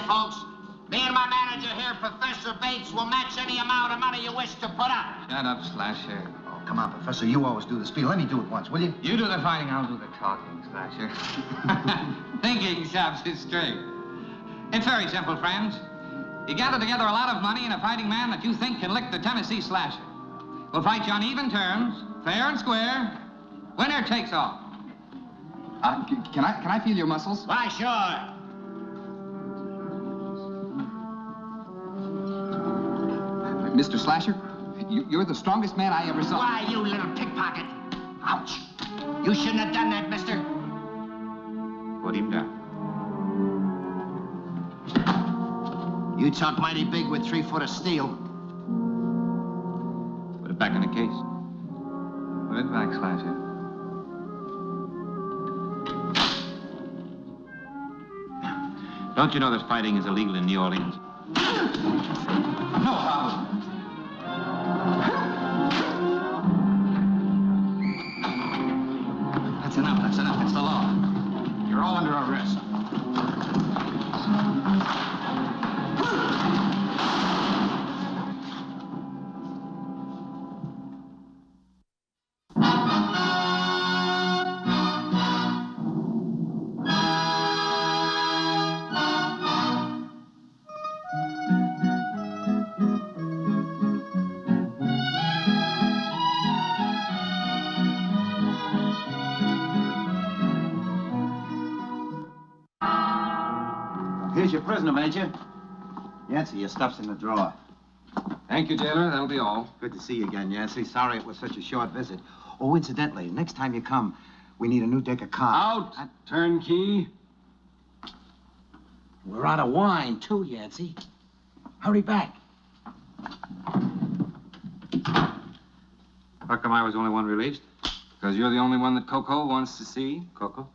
folks. Me and my manager here, Professor Bates, will match any amount of money you wish to put up. Shut up, Slasher. Oh, come on, Professor. You always do the spiel. Let me do it once, will you? You do the fighting, I'll do the talking, Slasher. Thinking shops is straight. It's very simple, friends. You gather together a lot of money and a fighting man that you think can lick the Tennessee Slasher. We'll fight you on even terms, fair and square. Winner takes all. Can I feel your muscles? Why, sure. Mr. Slasher, you're the strongest man I ever saw. Why, you little pickpocket. Ouch. You shouldn't have done that, mister. Put him down. You talk mighty big with 3 foot of steel. Put it back in the case. Put it back, Slasher. Don't you know that fighting is illegal in New Orleans? No problem. That's enough, that's enough. It's the law. You're all under arrest. Here's your prisoner, Major. Yancy, your stuff's in the drawer. Thank you, jailer. That'll be all. Good to see you again, Yancy. Sorry it was such a short visit. Oh, incidentally, next time you come, we need a new deck of cards. Out, turnkey. We're out of wine, too, Yancy. Hurry back. How come I was the only one released? Because you're the only one that Coco wants to see, Coco.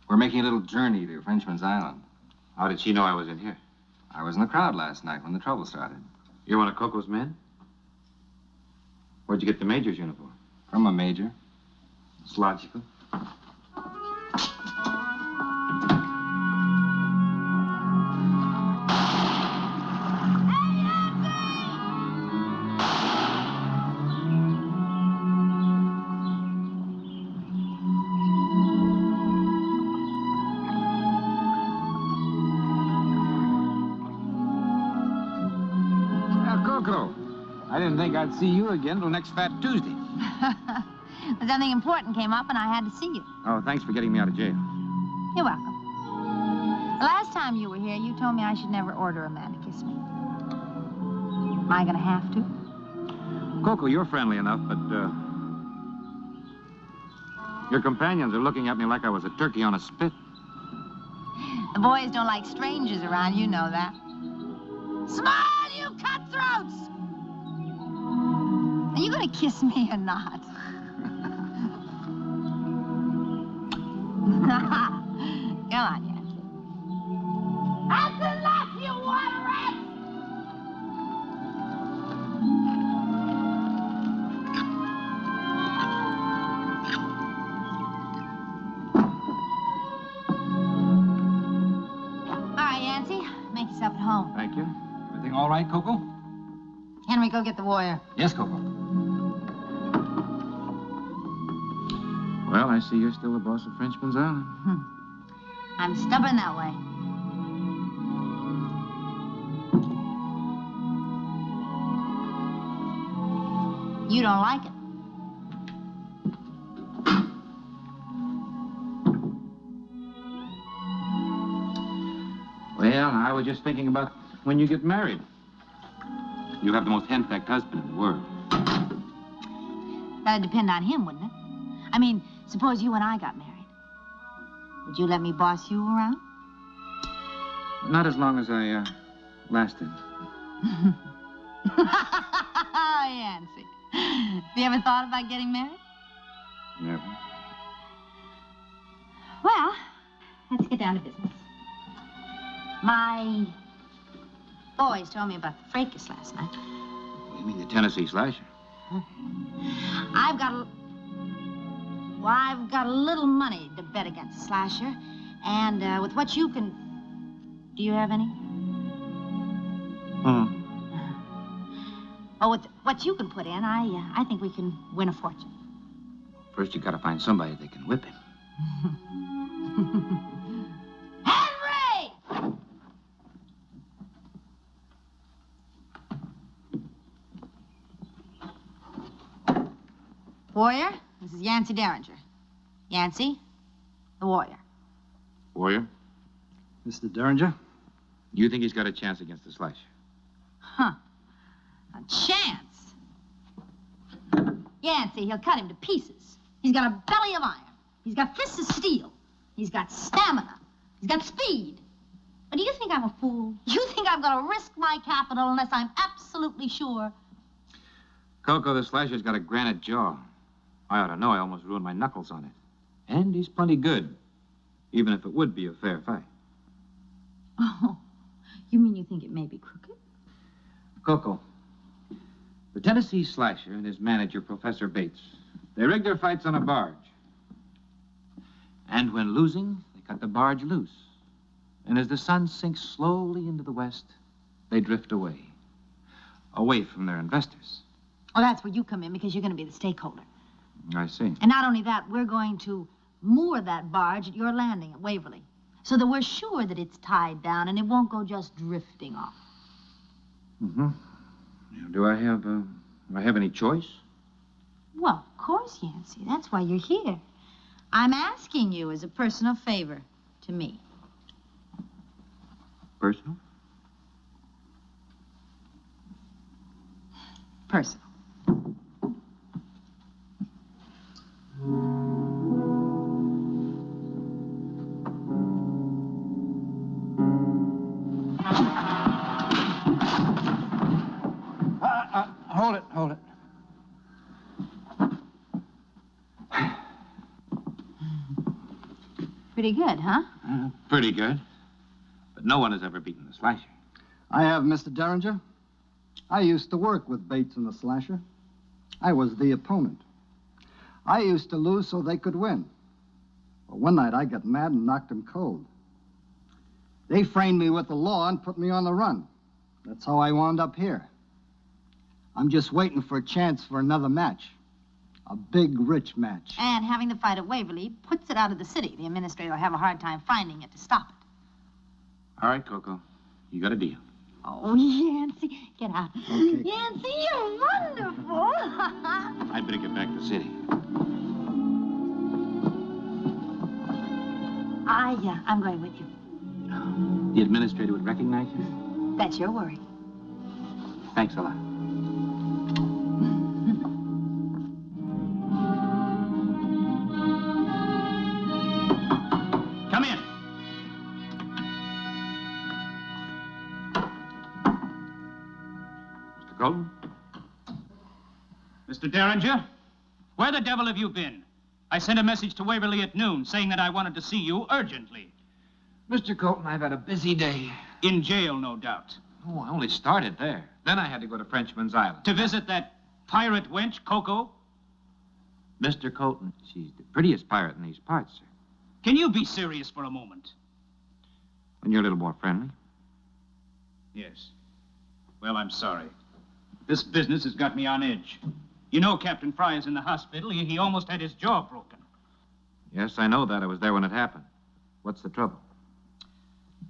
We're making a little journey to Frenchman's Island. How did she know I was in here? I was in the crowd last night when the trouble started. You're one of Coco's men? Where'd you get the major's uniform? From a major. It's logical. I didn't think I'd see you again till next Fat Tuesday. But something important came up and I had to see you. Oh, thanks for getting me out of jail. You're welcome. The last time you were here, you told me I should never order a man to kiss me. Am I gonna have to? Coco, you're friendly enough, but, your companions are looking at me like I was a turkey on a spit. The boys don't like strangers around, you know that. Smile, you cutthroats! Are you gonna kiss me or not? Come on, Yancy. That's enough, you water rat! All right, Yancy, make yourself at home. Thank you. Everything all right, Coco? Henry, go get the warrior. Yes, Coco. Well, I see you're still the boss of Frenchman's Island. I'm stubborn that way. You don't like it. Well, I was just thinking about when you get married. You have the most henpecked husband in the world. That'd depend on him, wouldn't it? I mean, suppose you and I got married. Would you let me boss you around? Not as long as I, lasted. Oh, Yancy. Have you ever thought about getting married? Never. Well, let's get down to business. My boys told me about the fracas last night. You mean the Tennessee Slasher? I've got a little money to bet against the Slasher. And with what you can... Do you have any? Oh, with what you can put in, I think we can win a fortune. First, you gotta find somebody that can whip him. Henry! Warrior, this is Yancy Derringer. Yancy, the Warrior. Warrior, Mr. Derringer? you think he's got a chance against the Slasher? Huh. A chance. Yancy, he'll cut him to pieces. He's got a belly of iron. He's got fists of steel. He's got stamina. He's got speed. But do you think I'm a fool? You think I'm going to risk my capital unless I'm absolutely sure? Coco the Slasher's got a granite jaw. I ought to know. I almost ruined my knuckles on it. And he's plenty good, even if it would be a fair fight. Oh, you mean you think it may be crooked? Coco, the Tennessee Slasher and his manager, Professor Bates, they rig their fights on a barge. And when losing, they cut the barge loose. And as the sun sinks slowly into the west, they drift away. Away from their investors. Oh, that's where you come in, because you're going to be the stakeholder. I see. And not only that, we're going to moor that barge at your landing at Waverly, so that we're sure that it's tied down and it won't go just drifting off. Mm-hmm. Do I have any choice? Well, of course, Yancy. That's why you're here. I'm asking you as a personal favor to me. Personal? Personal. Hold it. Pretty good, huh? Pretty good. But no one has ever beaten the Slasher. I have, Mr. Derringer. I used to work with Bates and the Slasher. I was the opponent. I used to lose so they could win. But one night I got mad and knocked them cold. They framed me with the law and put me on the run. That's how I wound up here. I'm just waiting for a chance for another match. A big, rich match. And having the fight at Waverly puts it out of the city. The administrator will have a hard time finding it to stop it. All right, Coco. You got a deal. Oh, Yancy, get out. Okay. Yancy, you're wonderful. I'd better get back to the city. I'm going with you. The administrator would recognize you? That's your worry. Thanks a lot. Come in. Mr. Colton? Mr. Derringer, where the devil have you been? I sent a message to Waverly at noon saying that I wanted to see you urgently. Mr. Colton, I've had a busy day. In jail, no doubt. Oh, I only started there. Then I had to go to Frenchman's Island. To visit that pirate wench, Coco? Mr. Colton, she's the prettiest pirate in these parts, sir. Can you be serious for a moment? When you're a little more friendly. Yes. Well, I'm sorry. This business has got me on edge. You know Captain Fry is in the hospital. He almost had his jaw broken. Yes, I know that. I was there when it happened. What's the trouble?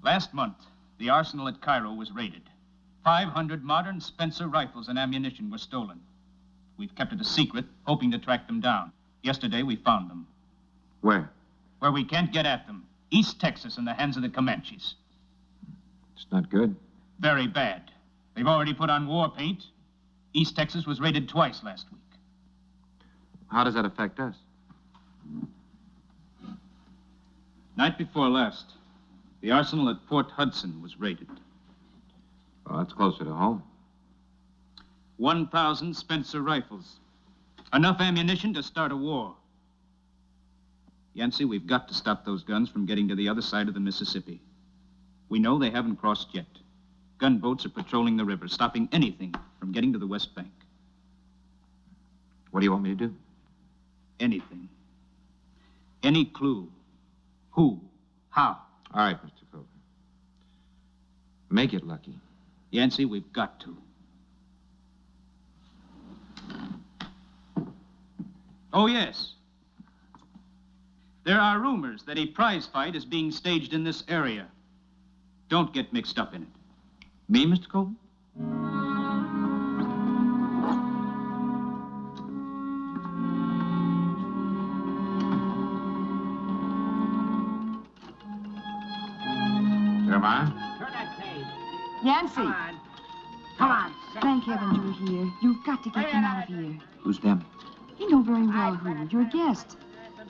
Last month, the arsenal at Cairo was raided. 500 modern Spencer rifles and ammunition were stolen. We've kept it a secret, hoping to track them down. Yesterday, we found them. Where? Where we can't get at them. East Texas in the hands of the Comanches. It's not good. Very bad. They've already put on war paint. East Texas was raided twice last week. How does that affect us? Night before last, the arsenal at Port Hudson was raided. Well, that's closer to home. 1,000 Spencer rifles. Enough ammunition to start a war. Yancy, we've got to stop those guns from getting to the other side of the Mississippi. We know they haven't crossed yet. Gunboats are patrolling the river, stopping anything from getting to the West Bank. What do you want me to do? Anything. Any clue. Who? How? All right, Mr. Culver. Make it lucky. Yancy, we've got to. Oh, yes. There are rumors that a prize fight is being staged in this area. Don't get mixed up in it. Me, Mr. Culver? Jeremiah? Turn that page. Yancy. Come on. Come on. Thank heavens you're here. You've got to get them out of here. Who's them? You know very well who. Your guest.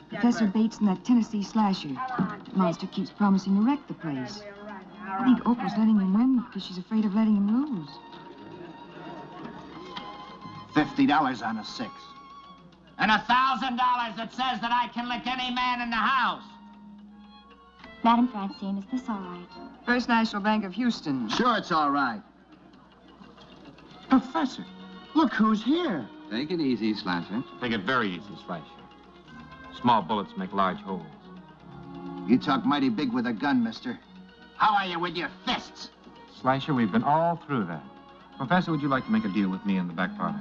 Professor Bates and that Tennessee slasher. The monster keeps promising to wreck the place. I think Oprah's letting him win because she's afraid of letting him lose. $50 on a 6. And $1,000 that says that I can lick any man in the house. Madam Francine, is this all right? First National Bank of Houston. Sure, it's all right. Professor, look who's here. Take it easy, Slasher. Take it very easy, Slasher. Small bullets make large holes. You talk mighty big with a gun, mister. How are you with your fists? Slasher, we've been all through that. Professor, would you like to make a deal with me in the back parlor?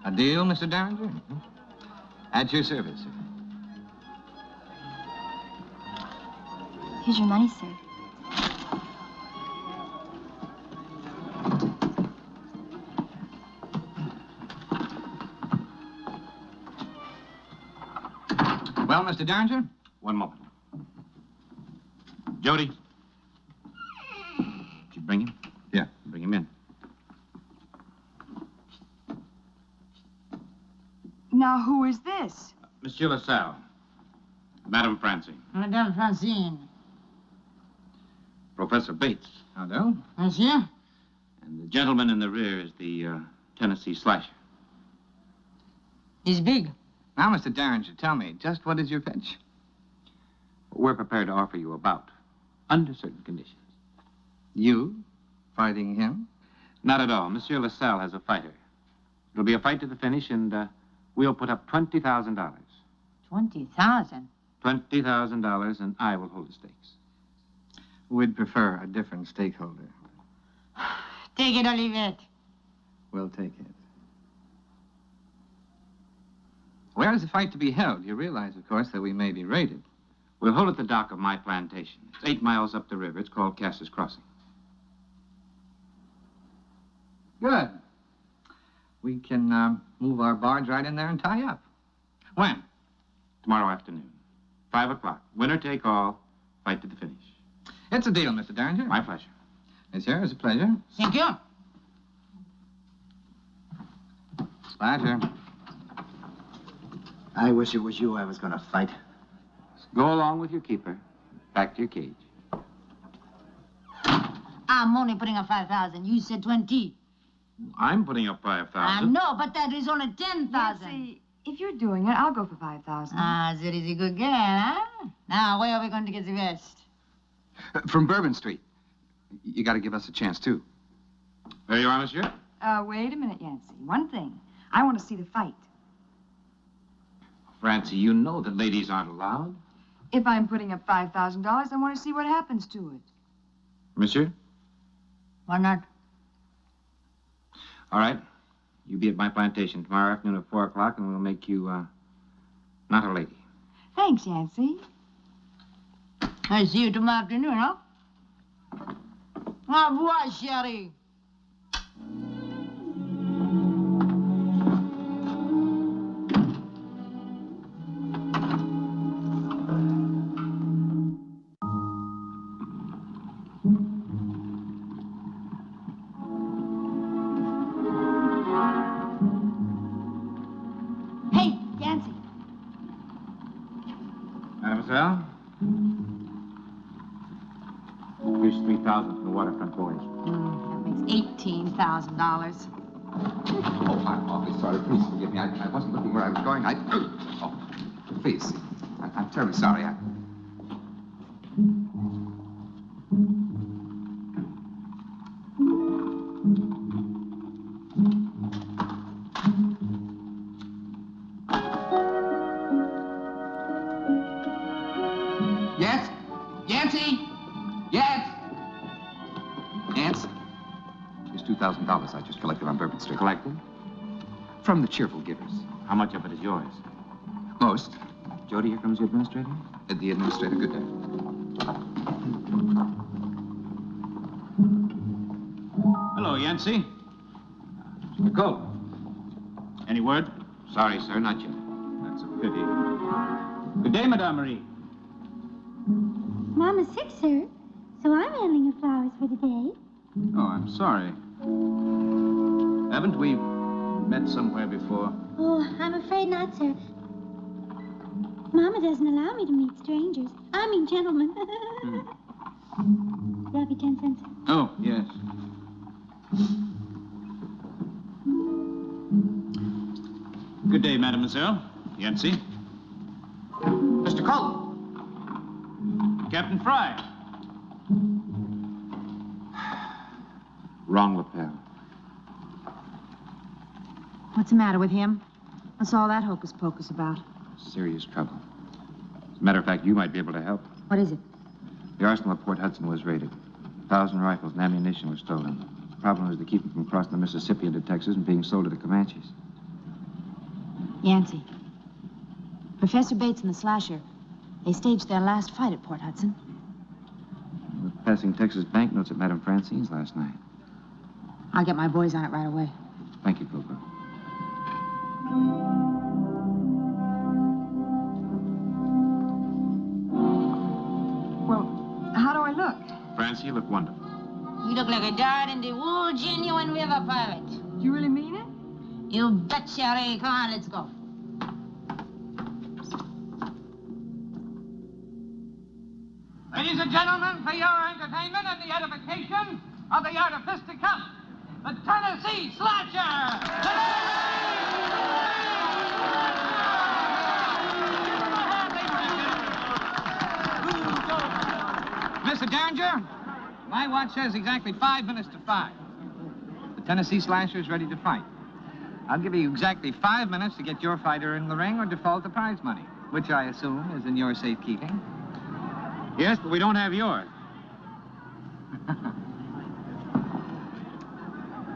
A deal, Mr. Derringer? Mm-hmm. At your service, sir. Here's your money, sir. Well, Mr. Derringer? One moment. Jody. Did you bring him? Yeah, bring him in. Now, who is this? Monsieur LaSalle. Madame Francine. Madame Francine. Professor Bates. How do? Monsieur? And the gentleman in the rear is the Tennessee slasher. He's big. Now, Mr. Derringer, tell me, just what is your pitch? We're prepared to offer you a bout, under certain conditions. You fighting him? Not at all. Monsieur LaSalle has a fighter. It'll be a fight to the finish, and we'll put up $20,000. 20,000? $20,000, and I will hold the stakes. We'd prefer a different stakeholder. Take it or leave it. We'll take it. Where is the fight to be held? You realize, of course, that we may be raided. We'll hold at the dock of my plantation. It's 8 miles up the river. It's called Cass's Crossing. Good. We can move our barge right in there and tie up. When? Tomorrow afternoon. 5 o'clock. Winner take all. Fight to the finish. It's a deal, Mr. Derringer. My pleasure. Monsieur, it's a pleasure. Thank you. Slasher. I wish it was you I was going to fight. Go along with your keeper. Back to your cage. I'm only putting up 5,000. You said 20. I'm putting up 5,000. No, but that is only 10,000. Yancy, if you're doing it, I'll go for 5,000. Ah, that is a good girl, huh? Now, where are we going to get the rest? From Bourbon Street. You got to give us a chance, too. There you are, monsieur. Wait a minute, Yancy. One thing. I want to see the fight. Francie, you know that ladies aren't allowed. If I'm putting up $5,000, I want to see what happens to it. Monsieur? Why not? All right. You be at my plantation tomorrow afternoon at 4 o'clock, and we'll make you, not a lady. Thanks, Yancy. I see you tomorrow afternoon, huh? Au revoir, chérie. Hey, Yancy. Mademoiselle? Here's 3,000 from the waterfront boys. That makes $18,000. Oh, I'm awfully sorry. Please forgive me. I wasn't looking where I was going. Oh, please. I'm terribly sorry. Yes? Yancy? Yes? Yancy? Here's $2,000 I just collected on Bourbon Street. Collected? From the cheerful givers. How much of it is yours? Most. Jody, here comes the administrator. The administrator, good day. Hello, Yancy. Mr. Colt. Any word? Sorry, sir, not yet. That's a pity. Good day, Madame Marie. Mama's sick, sir, so I'm handling her flowers for the day. Oh, I'm sorry. Haven't we met somewhere before? Oh, I'm afraid not, sir. Mama doesn't allow me to meet strangers. I mean gentlemen. That'll be 10 cents. Oh, yes. Good day, mademoiselle. Yancy. Mr. Culver. Captain Fry. Wrong lapel. What's the matter with him? What's all that hocus pocus about? Serious trouble. As a matter of fact, you might be able to help. What is it? The arsenal at Port Hudson was raided. 1,000 rifles and ammunition were stolen. The problem was to keep them from crossing the Mississippi into Texas and being sold to the Comanches. Yancy. Professor Bates and the Slasher, they staged their last fight at Port Hudson. We were passing Texas banknotes at Madame Francine's last night. I'll get my boys on it right away. Thank you, Coco. Well, how do I look? Francie, you look wonderful. You look like a dyed in the wool genuine river pirate. Do you really mean it? You betcha, Ray. Come on, let's go. Ladies and gentlemen, for your entertainment and the edification of the artifisticup, the Tennessee Slasher! Mr. Derringer, my watch says exactly 5 minutes to 5. The Tennessee Slasher is ready to fight. I'll give you exactly 5 minutes to get your fighter in the ring or default the prize money, which I assume is in your safekeeping. Yes, but we don't have yours.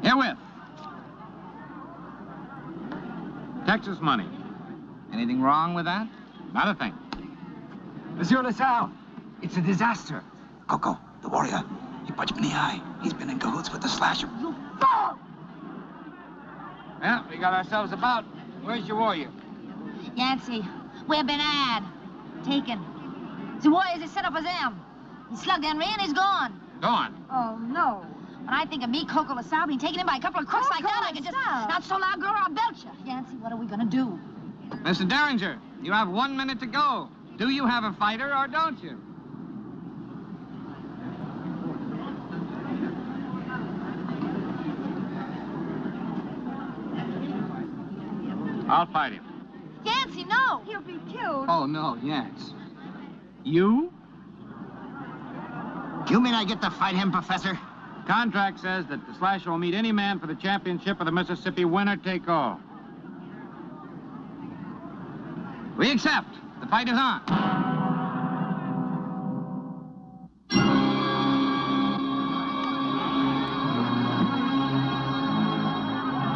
Herewith. Texas money. Anything wrong with that? Not a thing. Monsieur LaSalle, it's a disaster. Coco, the warrior, he punched me in the eye. He's been in cahoots with the Slasher. Well, we got ourselves about. Where's your warrior? Yancy, we've been taken. The warriors are set up as them. He slugged Henry and he's gone. Gone. Oh, no. When I think of me, Coco LaSalle, being taken in by a couple of crooks like that, I could just... LaSalle? Not so loud, girl, or I'll belt you. Yancy, what are we gonna do? Mr. Derringer, you have 1 minute to go. Do you have a fighter or don't you? I'll fight him. Yancy, no! He'll be killed. Oh, no, yes. You? You mean I get to fight him, Professor? Contract says that the Slasher will meet any man for the championship of the Mississippi, winner take all. We accept. The fight is on.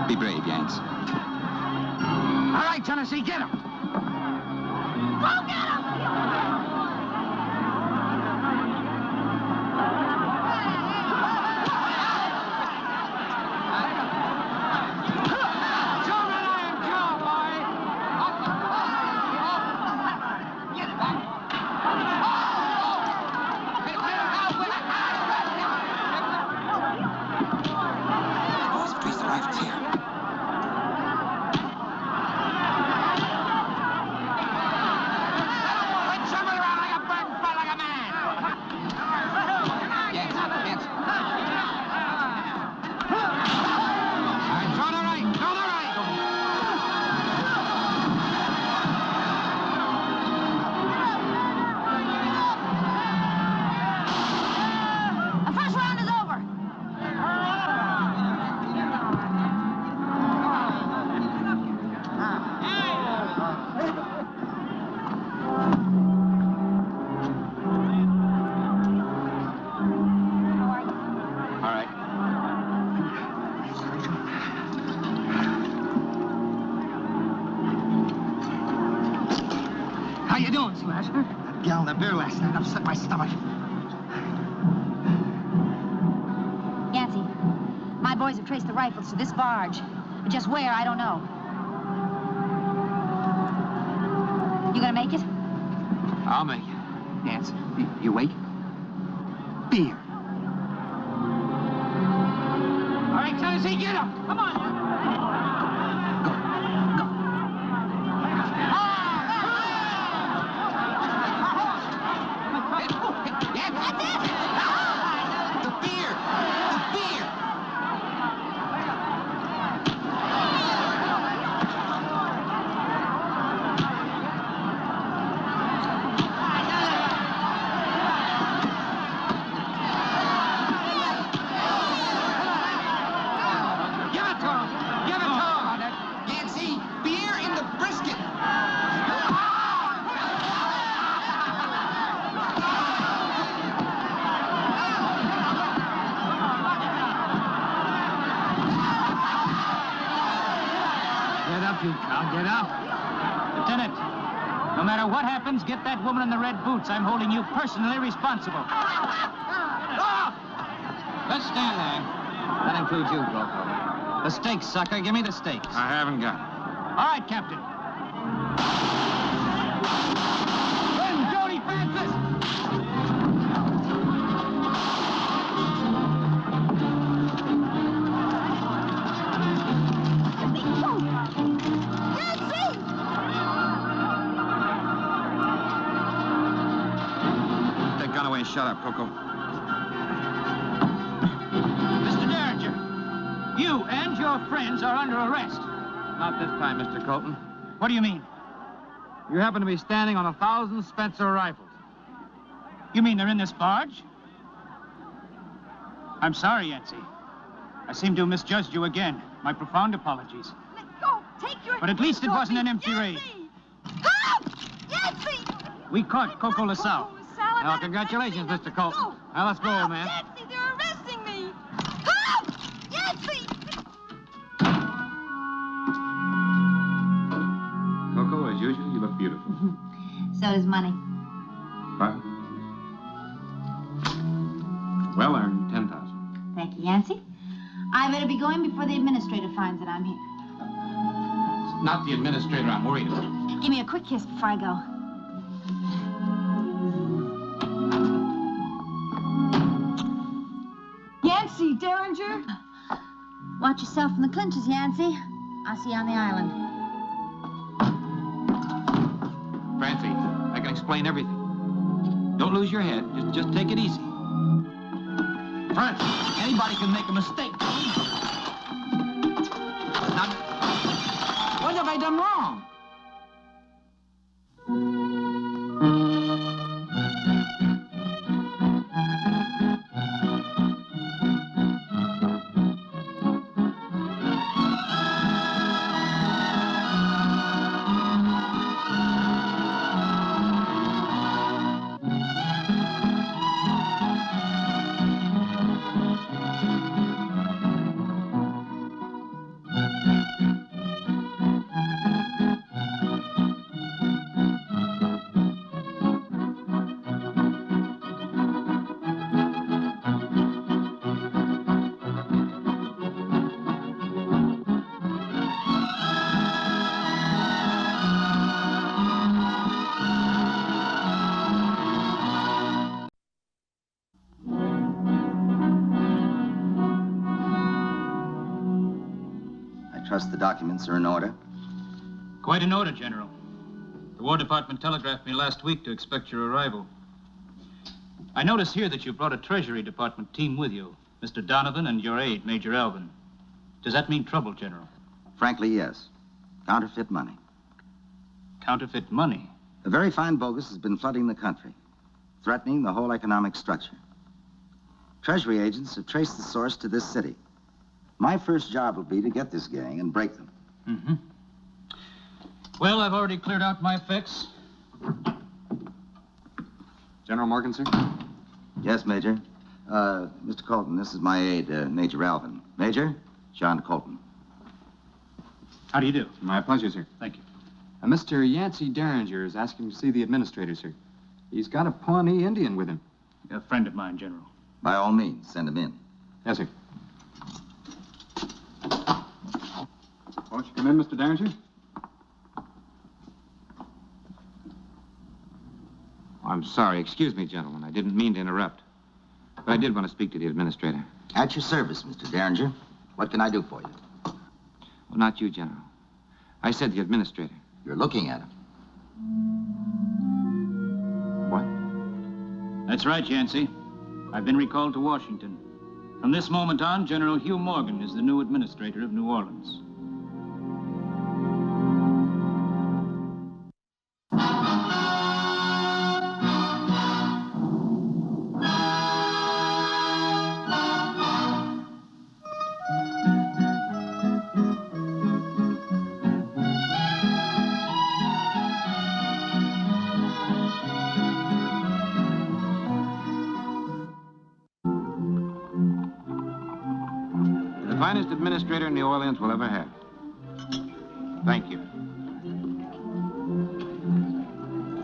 Be brave, Yanks. All right, Tennessee, get him. Go get him! Boys, please, the rifles here. Put some you doing, Slasher? That gal in the beer last night upset my stomach. Yancy, my boys have traced the rifles to this barge. But just where, I don't know. You gonna make it? I'll make it. Yancy, you wait. Beer. All right, Tennessee, get up. Come on. Get up. Lieutenant, no matter what happens, get that woman in the red boots. I'm holding you personally responsible. Let's stand there. That includes you, Coco. The stakes, sucker. Give me the stakes. I haven't got it. All right, Captain. Run, Jody Francis! Shut up, Coco. Mr. Derringer, you and your friends are under arrest. Not this time, Mr. Colton. What do you mean? You happen to be standing on 1,000 Spencer rifles. You mean they're in this barge? I'm sorry, Yancy. I seem to have misjudged you again. My profound apologies. Let go. Take your But at least it wasn't an empty raid. Help! Yancy! We caught Coco LaSalle. Well, congratulations, Mr. Colton. Now, let's go, old man. Yancy, they're arresting me! Help! Yancy! Coco, as usual, you look beautiful. So does money. Pardon? Well earned, 10,000. Thank you, Yancy. I better be going before the administrator finds that I'm here. It's not the administrator I'm worried about. Give me a quick kiss before I go. Yancy Derringer? Watch yourself in the clinches, Yancy. I'll see you on the island. Francie, I can explain everything. Don't lose your head. Just take it easy. Francie, anybody can make a mistake. Now, what have I done wrong? The documents are in order. Quite in order, General. The War Department telegraphed me last week to expect your arrival. I notice here that you brought a Treasury Department team with you, Mr. Donovan and your aide, Major Alvin. Does that mean trouble, General? Frankly, yes. Counterfeit money. Counterfeit money? A very fine bogus has been flooding the country, threatening the whole economic structure. Treasury agents have traced the source to this city. My first job will be to get this gang and break them. Mm-hmm. Well, I've already cleared out my fix. General Morgan, sir? Yes, Major. Mr. Colton, this is my aide, Major Alvin. Major, John Colton. How do you do? My pleasure, sir. Thank you. Mr. Yancy Derringer is asking to see the administrator, sir. He's got a Pawnee Indian with him. A friend of mine, General. By all means, send him in. Yes, sir. Won't you come in, Mr. Derringer? I'm sorry. Excuse me, gentlemen. I didn't mean to interrupt. But I did want to speak to the administrator. At your service, Mr. Derringer. What can I do for you? Well, not you, General. I said the administrator. You're looking at him. What? That's right, Yancy. I've been recalled to Washington. From this moment on, General Hugh Morgan is the new administrator of New Orleans. Finest administrator New Orleans will ever have. Thank you.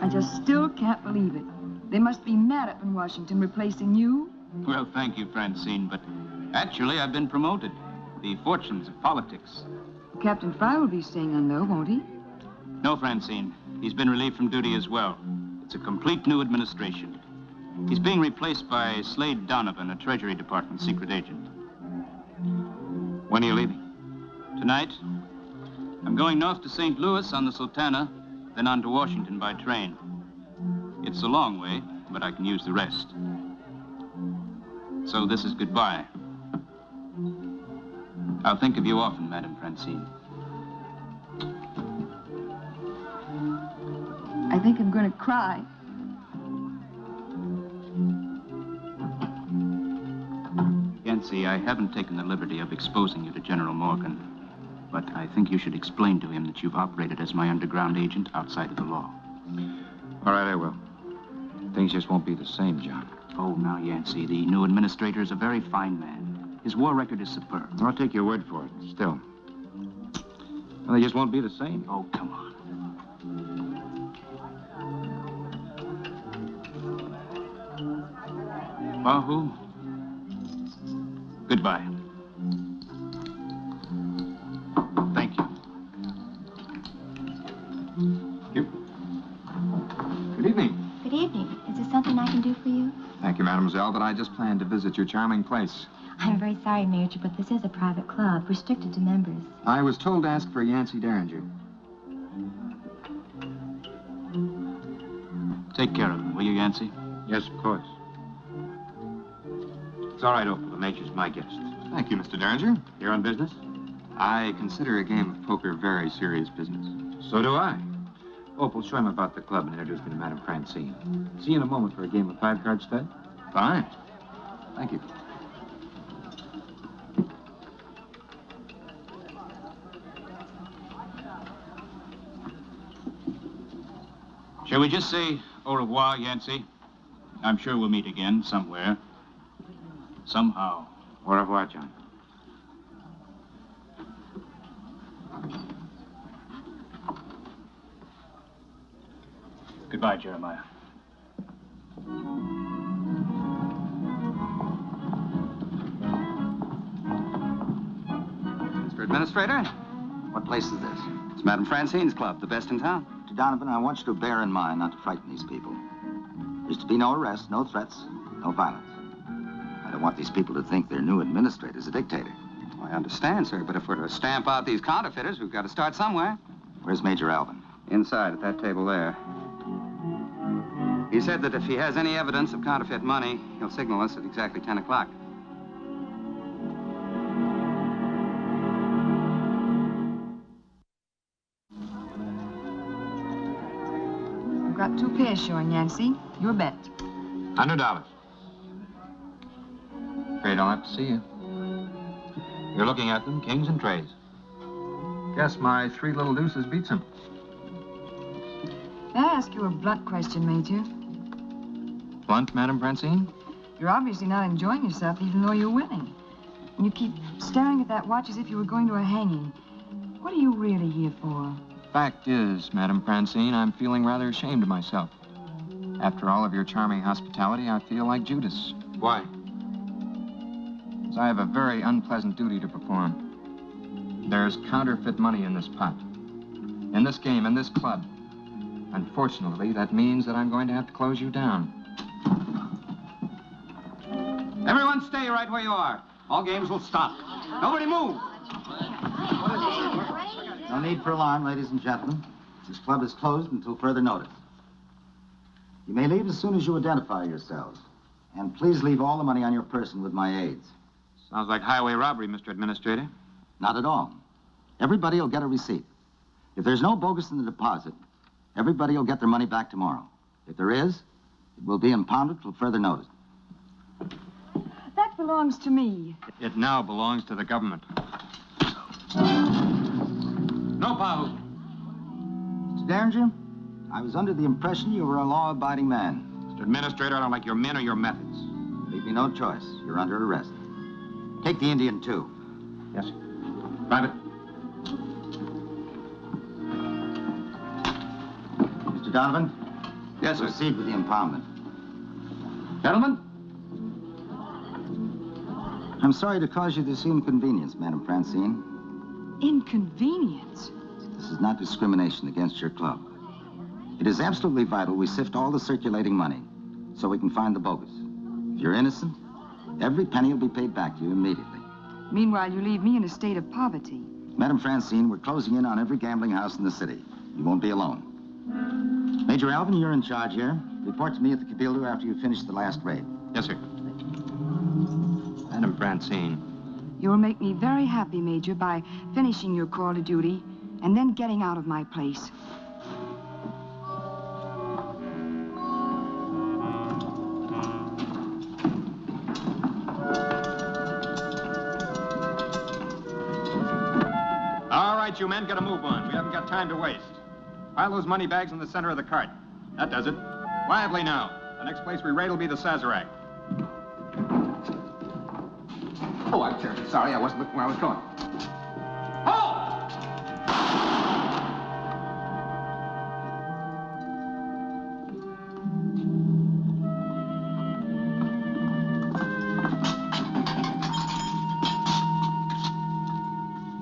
I just still can't believe it. They must be mad up in Washington replacing you. Well, thank you, Francine, but actually I've been promoted. The fortunes of politics. Captain Fry will be staying on low, won't he? No, Francine. He's been relieved from duty as well. It's a complete new administration. He's being replaced by Slade Donovan, a Treasury Department secret agent. When are you leaving? Tonight, I'm going north to St. Louis on the Sultana, then on to Washington by train. It's a long way, but I can use the rest. So this is goodbye. I'll think of you often, Madame Francine. I think I'm going to cry. Yancy, I haven't taken the liberty of exposing you to General Morgan, but I think you should explain to him that you've operated as my underground agent outside of the law. All right, I will. Things just won't be the same, John. Oh, now, Yancy, the new administrator is a very fine man. His war record is superb. I'll take your word for it. Still. Well, they just won't be the same. Oh, come on. Wahoo. Goodbye. Thank you. Good evening. Good evening. Is there something I can do for you? Thank you, mademoiselle, but I just planned to visit your charming place. I'm very sorry, Major, but this is a private club, restricted to members. I was told to ask for Yancy Derringer. Take care of him, will you, Yancy? Yes, of course. It's all right, Opal. The Major's my guest. Thank you, Mr. Derringer. You're on business? I consider a game of poker very serious business. So do I. Opal, show him about the club and introduce me to Madame Francine. See you in a moment for a game of five-card stud. Fine. Thank you. Shall we just say au revoir, Yancy? I'm sure we'll meet again somewhere. Somehow. Au revoir, John. Goodbye, Jeremiah. Mr. Administrator, What place is this? it's Madame Francine's club, the best in town. Mr. Donovan, I want you to bear in mind not to frighten these people. There's to be no arrests, no threats, no violence. I don't want these people to think their new administrator's a dictator. I understand, sir, but if we're to stamp out these counterfeiters, we've got to start somewhere. Where's Major Alvin? Inside, at that table there. He said that if he has any evidence of counterfeit money, he'll signal us at exactly 10 o'clock. I've got 2 pairs showing, Yancy. Your bet. $100. Afraid I'll have to see you. You're looking at them, kings and trays. Guess my 3 little deuces beats him. May I ask you a blunt question, Major? Blunt, Madame Francine? You're obviously not enjoying yourself even though you're winning. And you keep staring at that watch as if you were going to a hanging. What are you really here for? fact is, Madame Francine, I'm feeling rather ashamed of myself. After all of your charming hospitality, I feel like Judas. Why? Because I have a very unpleasant duty to perform. There's counterfeit money in this pot. In this game, in this club. Unfortunately, that means that I'm going to have to close you down. Everyone stay right where you are. All games will stop. Nobody move. No need for alarm, ladies and gentlemen. This club is closed until further notice. You may leave as soon as you identify yourselves. And please leave all the money on your person with my aides. Sounds like highway robbery, Mr. Administrator. Not at all. Everybody will get a receipt. If there's no bogus in the deposit, everybody will get their money back tomorrow. If there is, it will be impounded till further notice. That belongs to me. It now belongs to the government. No, Pahu. Mr. Derringer, I was under the impression you were a law-abiding man. Mr. Administrator, I don't like your men or your methods. Leave me no choice. You're under arrest. Take the Indian, too. Yes, sir. Private. Mr. Donovan? Yes, sir. Proceed with the impoundment. Gentlemen? I'm sorry to cause you this inconvenience, Madame Francine. Inconvenience? This is not discrimination against your club. It is absolutely vital we sift all the circulating money so we can find the bogus. If you're innocent, every penny will be paid back to you immediately. Meanwhile, you leave me in a state of poverty. Madame Francine, we're closing in on every gambling house in the city. You won't be alone. Major Alvin, you're in charge here. Report to me at the Cabildo after you finish the last raid. Yes, sir. Madame Francine. You'll make me very happy, Major, by finishing your call to duty and then getting out of my place. All right, you men, get a move on. We haven't got time to waste. Pile those money bags in the center of the cart. That does it. Lively now. The next place we raid will be the Sazerac. Oh, I'm terribly sorry. I wasn't looking where I was going.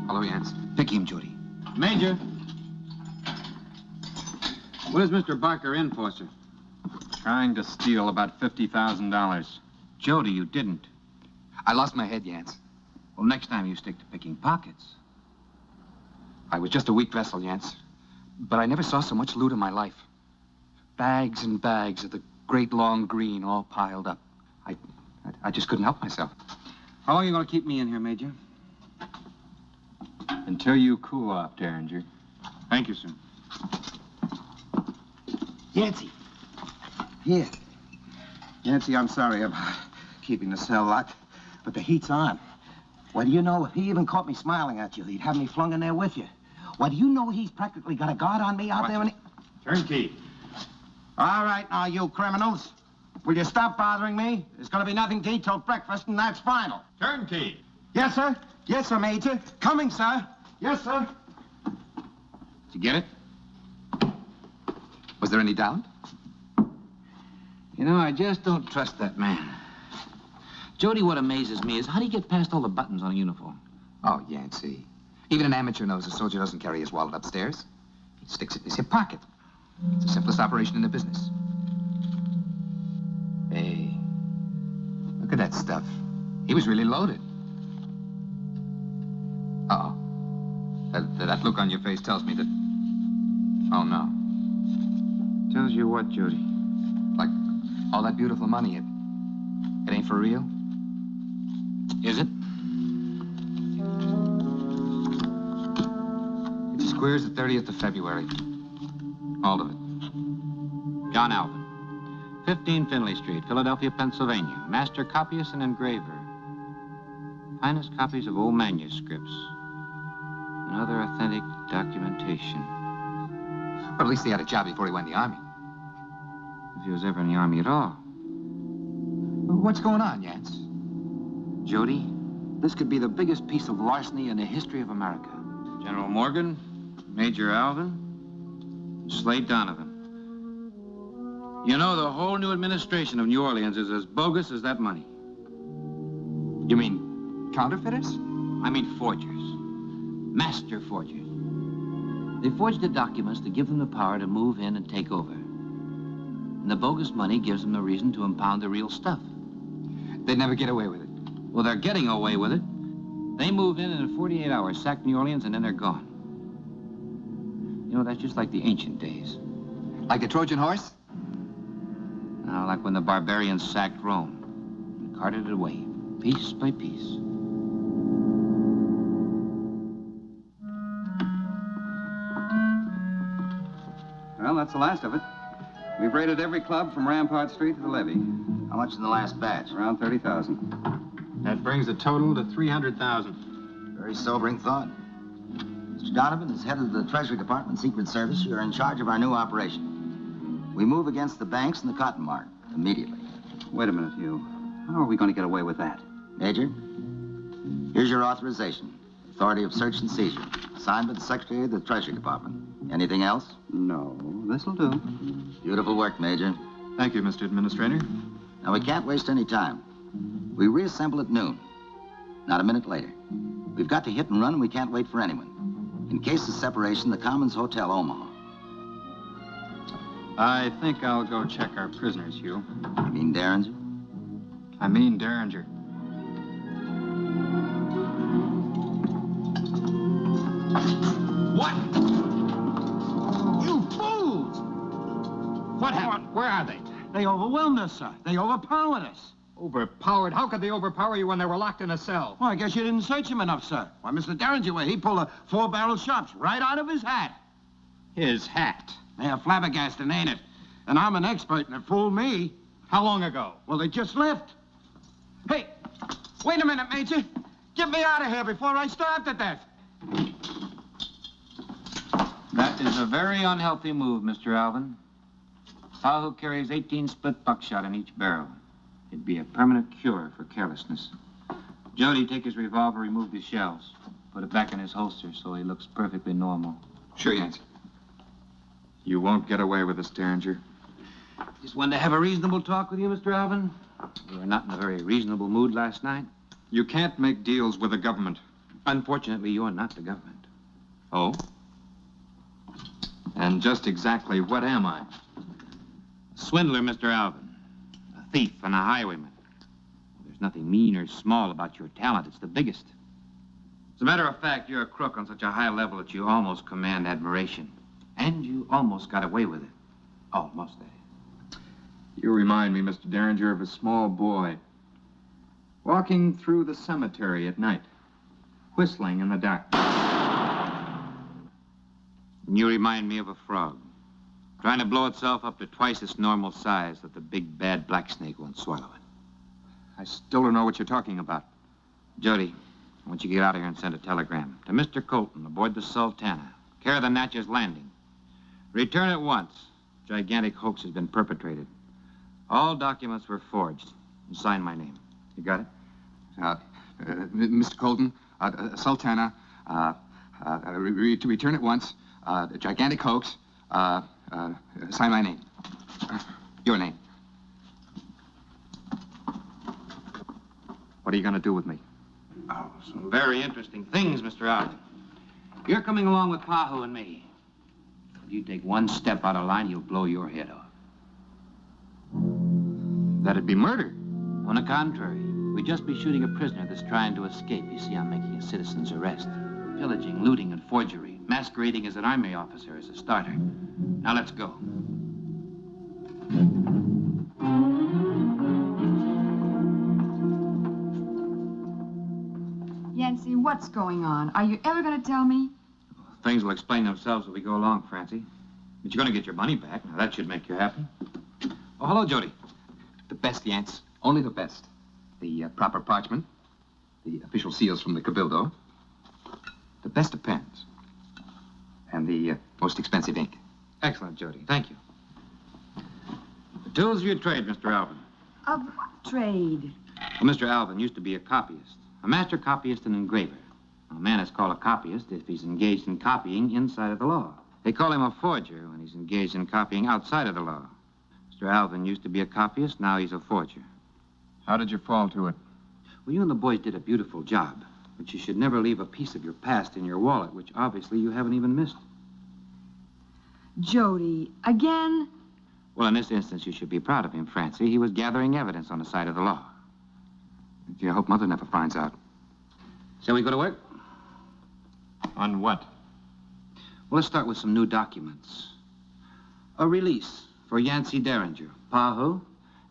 Hello, Yancy. Pick him, Judy. Major. What is Mr. Barker in for, sir? Trying to steal about $50,000. Jody, you didn't. I lost my head, Yance. Well, next time you stick to picking pockets. I was just a weak vessel, Yance. But I never saw so much loot in my life. Bags and bags of the great long green all piled up. I just couldn't help myself. How long are you going to keep me in here, Major? Until you cool off, Derringer. Thank you, sir. Yancy. Here. Yancy, I'm sorry about keeping the cell locked, but the heat's on. What do you know? If he even caught me smiling at you, he'd have me flung in there with you. What do you know? He's practically got a guard on me out there and... Turnkey. All right, now, you criminals. Will you stop bothering me? There's going to be nothing to eat till breakfast, and that's final. Turnkey. Yes, sir. Yes, sir, Major. Coming, sir. Yes, sir. Did you get it? Was there any doubt? You know, I just don't trust that man. Jody, what amazes me is how do you get past all the buttons on a uniform? Oh, Yancy. Even an amateur knows a soldier doesn't carry his wallet upstairs. He sticks it in his hip pocket. It's the simplest operation in the business. Hey, look at that stuff. He was really loaded. Uh-oh. That look on your face tells me that... Oh, no. Tells you what, Jody? Like all that beautiful money, it ain't for real? Is it? It's as queer as the 30th of February. All of it. John Alvin, 15 Finley Street, Philadelphia, Pennsylvania. Master copyist and engraver. Finest copies of old manuscripts and other authentic documentation. Well, at least he had a job before he went in the Army. If he was ever in the Army at all. What's going on, Yance? Jody, this could be the biggest piece of larceny in the history of America. General Morgan, Major Alvin, Slade Donovan. You know, the whole new administration of New Orleans is as bogus as that money. You mean counterfeiters? I mean forgers. Master forgers. They forged the documents to give them the power to move in and take over. And the bogus money gives them the reason to impound the real stuff. They'd never get away with it. Well, they're getting away with it. They move in 48 hours, sack New Orleans, and then they're gone. You know, that's just like the ancient days. Like a Trojan horse? Now, like when the barbarians sacked Rome and carted it away, piece by piece. Well, that's the last of it. We've raided every club from Rampart Street to the levee. How much in the last batch? Around 30,000. That brings the total to 300,000. Very sobering thought. Mr. Donovan, as head of the Treasury Department Secret Service, you're in charge of our new operation. We move against the banks and the cotton mart immediately. Wait a minute, Hugh. How are we going to get away with that? Major, here's your authorization. Authority of search and seizure. Signed by the Secretary of the Treasury Department. Anything else? No, this'll do. Beautiful work, Major. Thank you, Mr. Administrator. Now, we can't waste any time. We reassemble at noon. Not a minute later. We've got to hit and run, and we can't wait for anyone. In case of separation, the Commons Hotel, Omaha. I think I'll go check our prisoners, Hugh. You mean Derringer? I mean Derringer. What? You fools! What happened? Where are they? They overwhelmed us, sir. They overpowered us. Overpowered? How could they overpower you when they were locked in a cell? Well, I guess you didn't search them enough, sir. Why, Mr. Derringer, he pulled a 4-barrel shops right out of his hat. His hat? They're flabbergasted, ain't it? And I'm an expert, and it fooled me. How long ago? Well, they just left. Hey, wait a minute, Major. Get me out of here before I starve to death. That is a very unhealthy move, Mr. Alvin. Tahoe carries 18 split buckshot in each barrel. It'd be a permanent cure for carelessness. Jody, take his revolver, remove the shells. Put it back in his holster so he looks perfectly normal. Sure, Yancy. You won't get away with this, Derringer. Just wanted to have a reasonable talk with you, Mr. Alvin. You were not in a very reasonable mood last night. You can't make deals with the government. Unfortunately, you're not the government. Oh? And just exactly what am I? A swindler, Mr. Alvin. A thief and a highwayman. There's nothing mean or small about your talent. It's the biggest. As a matter of fact, you're a crook on such a high level that you almost command admiration. And you almost got away with it. Almost, that is. You remind me, Mr. Derringer, of a small boy walking through the cemetery at night, whistling in the dark. And you remind me of a frog, trying to blow itself up to twice its normal size that the big, bad black snake won't swallow it. I still don't know what you're talking about. Jody, I want you to get out of here and send a telegram to Mr. Colton aboard the Sultana, care of the Natchez Landing. Return at once. Gigantic hoax has been perpetrated. All documents were forged. And sign my name. You got it? Mr. Colton, Sultana, to return at once. The gigantic hoax. Sign my name. Your name. What are you going to do with me? Oh, some very interesting things, Mr. Alvin. You're coming along with Pahu and me. If you take one step out of line, he'll blow your head off. That'd be murder. On the contrary, we'd just be shooting a prisoner that's trying to escape. You see, I'm making a citizen's arrest. Pillaging, looting, and forgery. Masquerading as an army officer as a starter. Now let's go. Yancy, what's going on? Are you ever going to tell me? Things will explain themselves as we go along, Francie. But you're going to get your money back. Now, that should make you happy. Oh, hello, Jody. The best, Yance. Only the best. The proper parchment. The official seals from the Cabildo. The best of pens. And the most expensive ink. Excellent, Jody. Thank you. The tools of your trade, Mr. Alvin. Of what trade? Well, Mr. Alvin used to be a copyist. A master copyist and engraver. A man is called a copyist if he's engaged in copying inside of the law. They call him a forger when he's engaged in copying outside of the law. Mr. Alvin used to be a copyist, now he's a forger. How did you fall to it? Well, you and the boys did a beautiful job, but you should never leave a piece of your past in your wallet, which obviously you haven't even missed. Jody, again? Well, in this instance, you should be proud of him, Francie. He was gathering evidence on the side of the law. Gee, I hope Mother never finds out. Shall we go to work? On what? Well, let's start with some new documents. A release for Yancy Derringer, Pahu,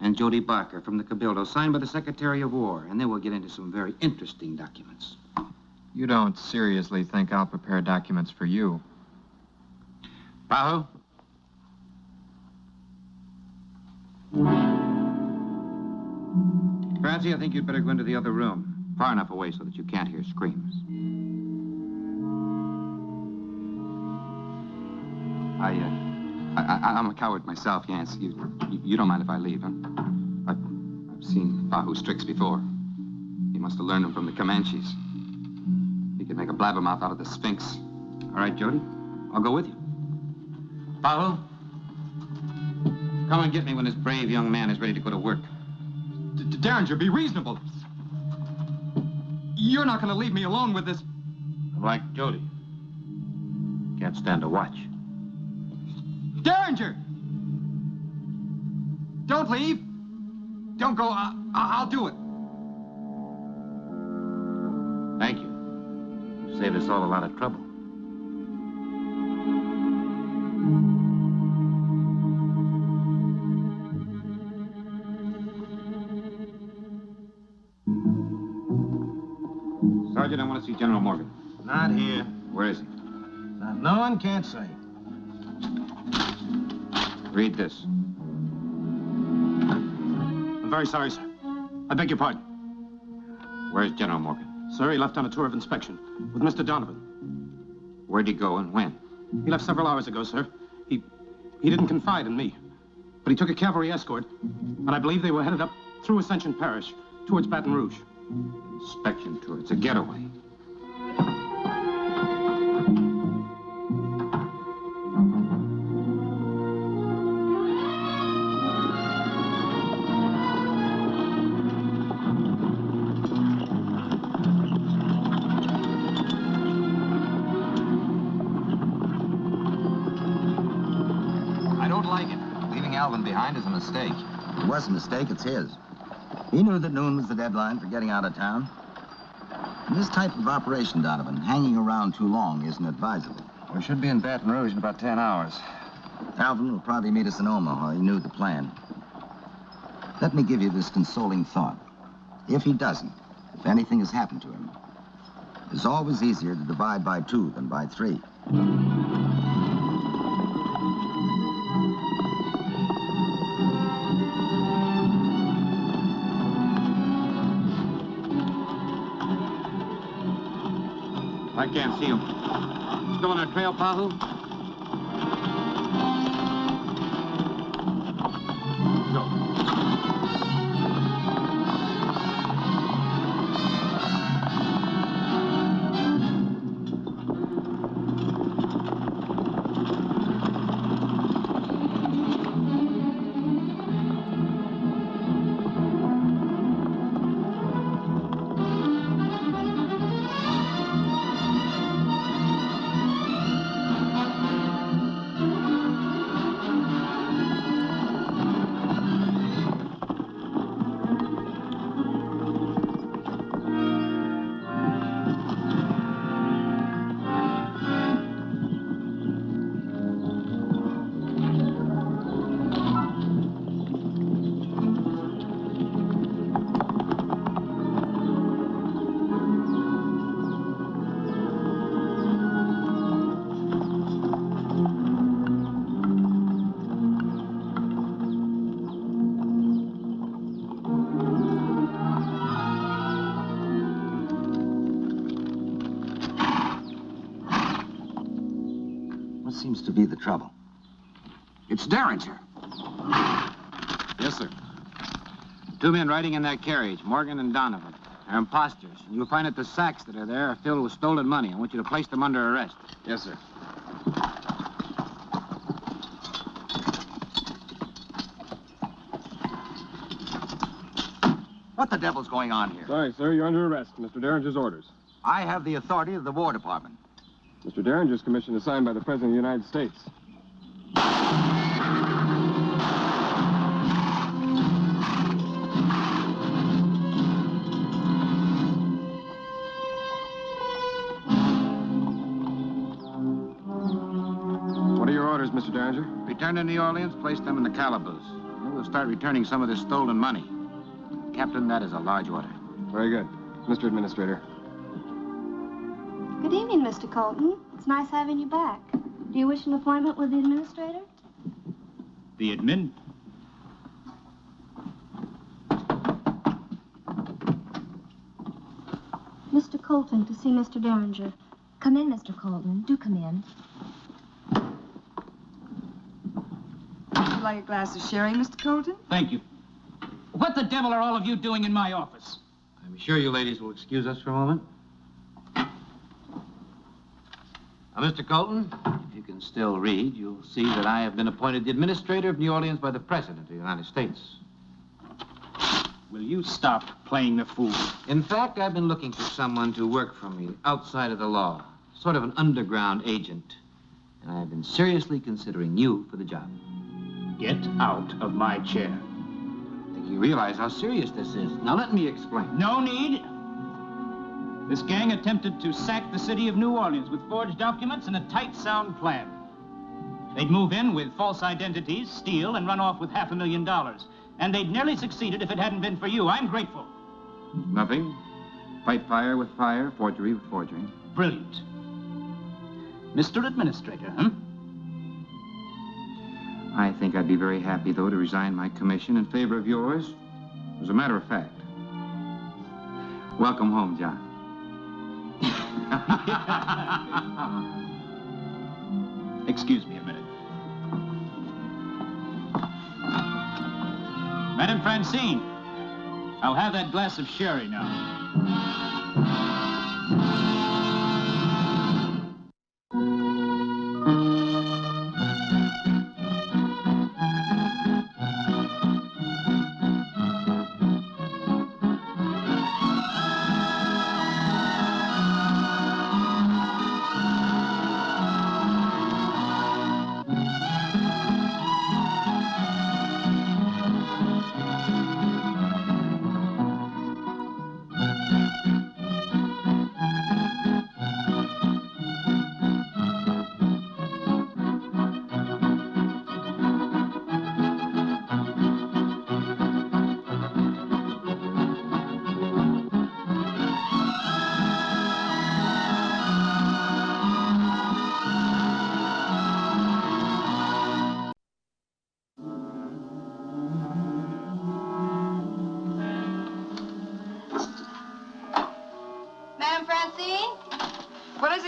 and Jody Barker from the Cabildo, signed by the Secretary of War, and then we'll get into some very interesting documents. You don't seriously think I'll prepare documents for you? Pahu? Francie, I think you'd better go into the other room, far enough away so that you can't hear screams. I'm a coward myself, Yance. You don't mind if I leave, huh? I've seen Pahu's tricks before. He must have learned them from the Comanches. He could make a blabbermouth out of the Sphinx. All right, Jody. I'll go with you. Pahu, come and get me when this brave young man is ready to go to work. Derringer, be reasonable. You're not going to leave me alone with this. Like Jody. Can't stand to watch. Derringer! Don't leave. Don't go. I'll do it. Thank you. You saved us all a lot of trouble. Sergeant, I want to see General Morgan. Not here. Where is he? Not knowing, can't say. Read this. I'm very sorry, sir. I beg your pardon. Where's General Morgan? Sir, he left on a tour of inspection with Mr. Donovan. Where'd he go and when? He left several hours ago, sir. He didn't confide in me, but he took a cavalry escort, and I believe they were headed up through Ascension Parish towards Baton Rouge. Inspection tour. It's a getaway. I don't like it. Leaving Alvin behind is a mistake. It was a mistake, it's his. He knew that noon was the deadline for getting out of town. In this type of operation, Donovan, hanging around too long isn't advisable. We should be in Baton Rouge in about 10 hours. Alvin will probably meet us in Omaha. He knew the plan. Let me give you this consoling thought. If he doesn't, if anything has happened to him, it's always easier to divide by 2 than by 3. I can't see him. Still on our trail, Pahu? Seems to be the trouble. It's Derringer. Yes, sir. 2 men riding in that carriage, Morgan and Donovan. They're imposters. You'll find that the sacks that are there are filled with stolen money. I want you to place them under arrest. Yes, sir. What the devil's going on here? Sorry, sir. You're under arrest. Mr. Derringer's orders. I have the authority of the War Department. Mr. Derringer's commission is signed by the President of the United States. What are your orders, Mr. Derringer? Return to New Orleans, place them in the calaboose. We'll start returning some of this stolen money. Captain, that is a large order. Very good. Mr. Administrator. Good evening, Mr. Colton. It's nice having you back. Do you wish an appointment with the administrator? The admin? Mr. Colton, to see Mr. Derringer. Come in, Mr. Colton. Do come in. Would you like a glass of sherry, Mr. Colton? Thank you. What the devil are all of you doing in my office? I'm sure you ladies will excuse us for a moment. Now, Mr. Colton, if you can still read, you'll see that I have been appointed the administrator of New Orleans by the President of the United States. Will you stop playing the fool? In fact, I've been looking for someone to work for me outside of the law, sort of an underground agent. And I've been seriously considering you for the job. Get out of my chair. I think you realize how serious this is. Now, let me explain. No need. This gang attempted to sack the city of New Orleans with forged documents and a tight, sound plan. They'd move in with false identities, steal, and run off with $500,000. And they'd nearly succeeded if it hadn't been for you. I'm grateful. Nothing. Fight fire with fire, forgery with forgery. Brilliant. Mr. Administrator, huh? I think I'd be very happy, though, to resign my commission in favor of yours. As a matter of fact. Welcome home, Jock. Excuse me a minute. Madame Francine, I'll have that glass of sherry now.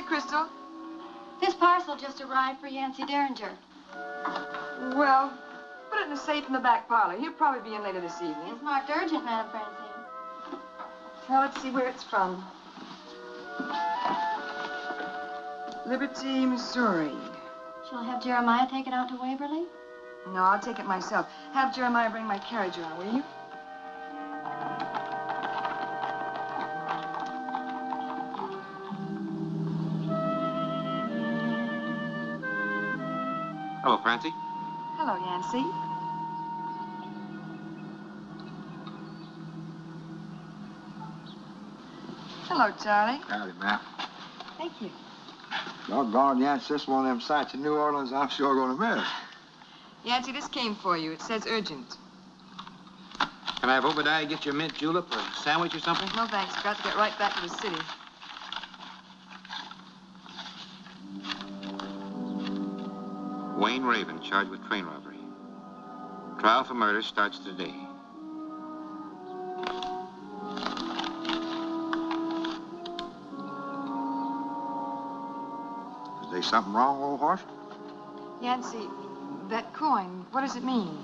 Crystal? This parcel just arrived for Yancy Derringer. Well, put it in the safe in the back parlor. He'll probably be in later this evening. It's marked urgent, Madame Francine. Now, let's see where it's from. Liberty, Missouri. Shall I have Jeremiah take it out to Waverly? No, I'll take it myself. Have Jeremiah bring my carriage around, will you? Hello, Francie. Hello, Yancy. Hello, Charlie. Howdy, Matt. Thank you. Doggone, Yancy, this one of them sights in New Orleans I'm sure going to miss. Yancy, this came for you. It says urgent. Can I have Obadiah get your mint julep or a sandwich or something? No, thanks. Got to get right back to the city. Wayne Raven, charged with train robbery. Trial for murder starts today. Is there something wrong, old horse? Yancy, that coin, what does it mean?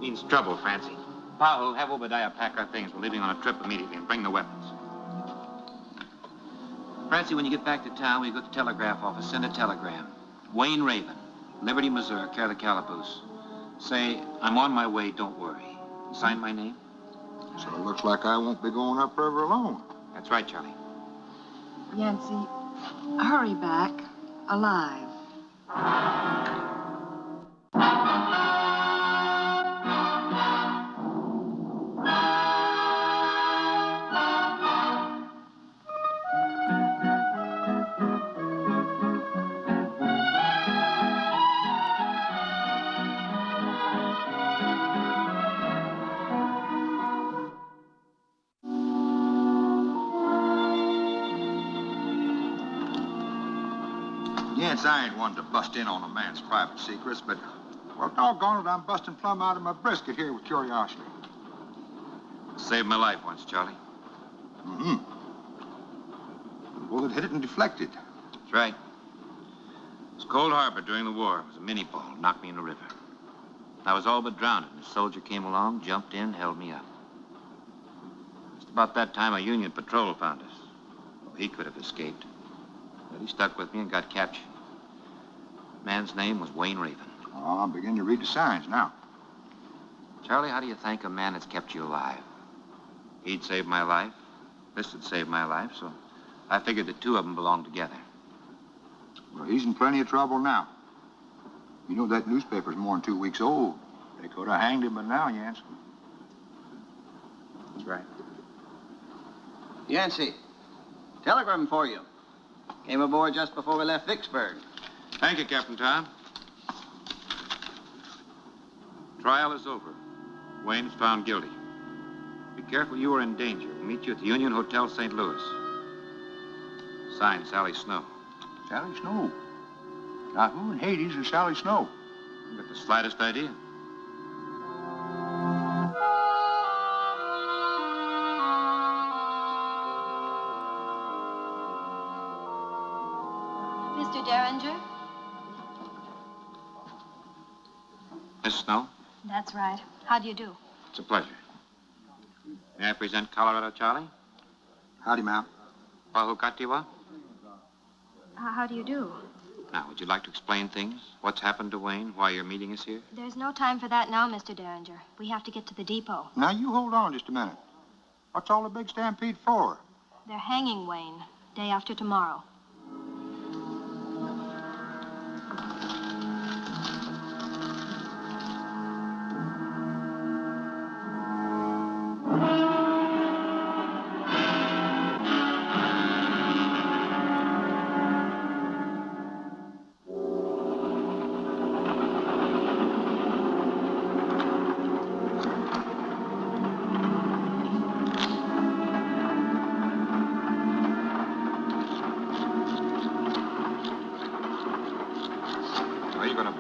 Means trouble, Francie. Paul, have Obadiah pack our things. We're leaving on a trip immediately, and bring the weapons. Francie, when you get back to town, when you go to the telegraph office, send a telegram. Wayne Raven, Liberty, Missouri, care of the Calaboose. Say, I'm on my way, don't worry. Sign my name. So it looks like I won't be going upriver alone. That's right, Charlie. Yancy, hurry back, alive. Yes, I ain't one to bust in on a man's private secrets, but, well, doggone it, I'm busting plumb out of my brisket here with curiosity. Saved my life once, Charlie. Mm-hmm. The bullet hit it and deflected. That's right. It was Cold Harbor during the war. It was a mini ball, knocked me in the river. I was all but drowned, and a soldier came along, jumped in, held me up. Just about that time, a Union patrol found us. Well, he could have escaped. But he stuck with me and got captured. The man's name was Wayne Raven. Oh, I'm beginning to read the signs now. Charlie, how do you thank a man that's kept you alive? He'd saved my life. This had saved my life, so I figured the two of them belonged together. Well, he's in plenty of trouble now. You know that newspaper's more than 2 weeks old. They could have hanged him by now, Yancy. That's right. Yancy, telegram for you. Came aboard just before we left Vicksburg. Thank you, Captain Tom. Trial is over. Wayne's found guilty. Be careful, you are in danger. We'll meet you at the Union Hotel, St. Louis. Signed, Sally Snow. Sally Snow? Now, who in Hades is Sally Snow? I've got the slightest idea. Mr. Derringer? Miss Snow, That's right. How do you do? it's a pleasure. May I present Colorado Charlie? Howdy, ma'am. Pahukatiwa? How do you do? Now, would you like to explain things? What's happened to Wayne? Why you're meeting us here? There's no time for that now, Mr. Derringer. We have to get to the depot. Now, you hold on just a minute. What's all the big stampede for? They're hanging Wayne day after tomorrow.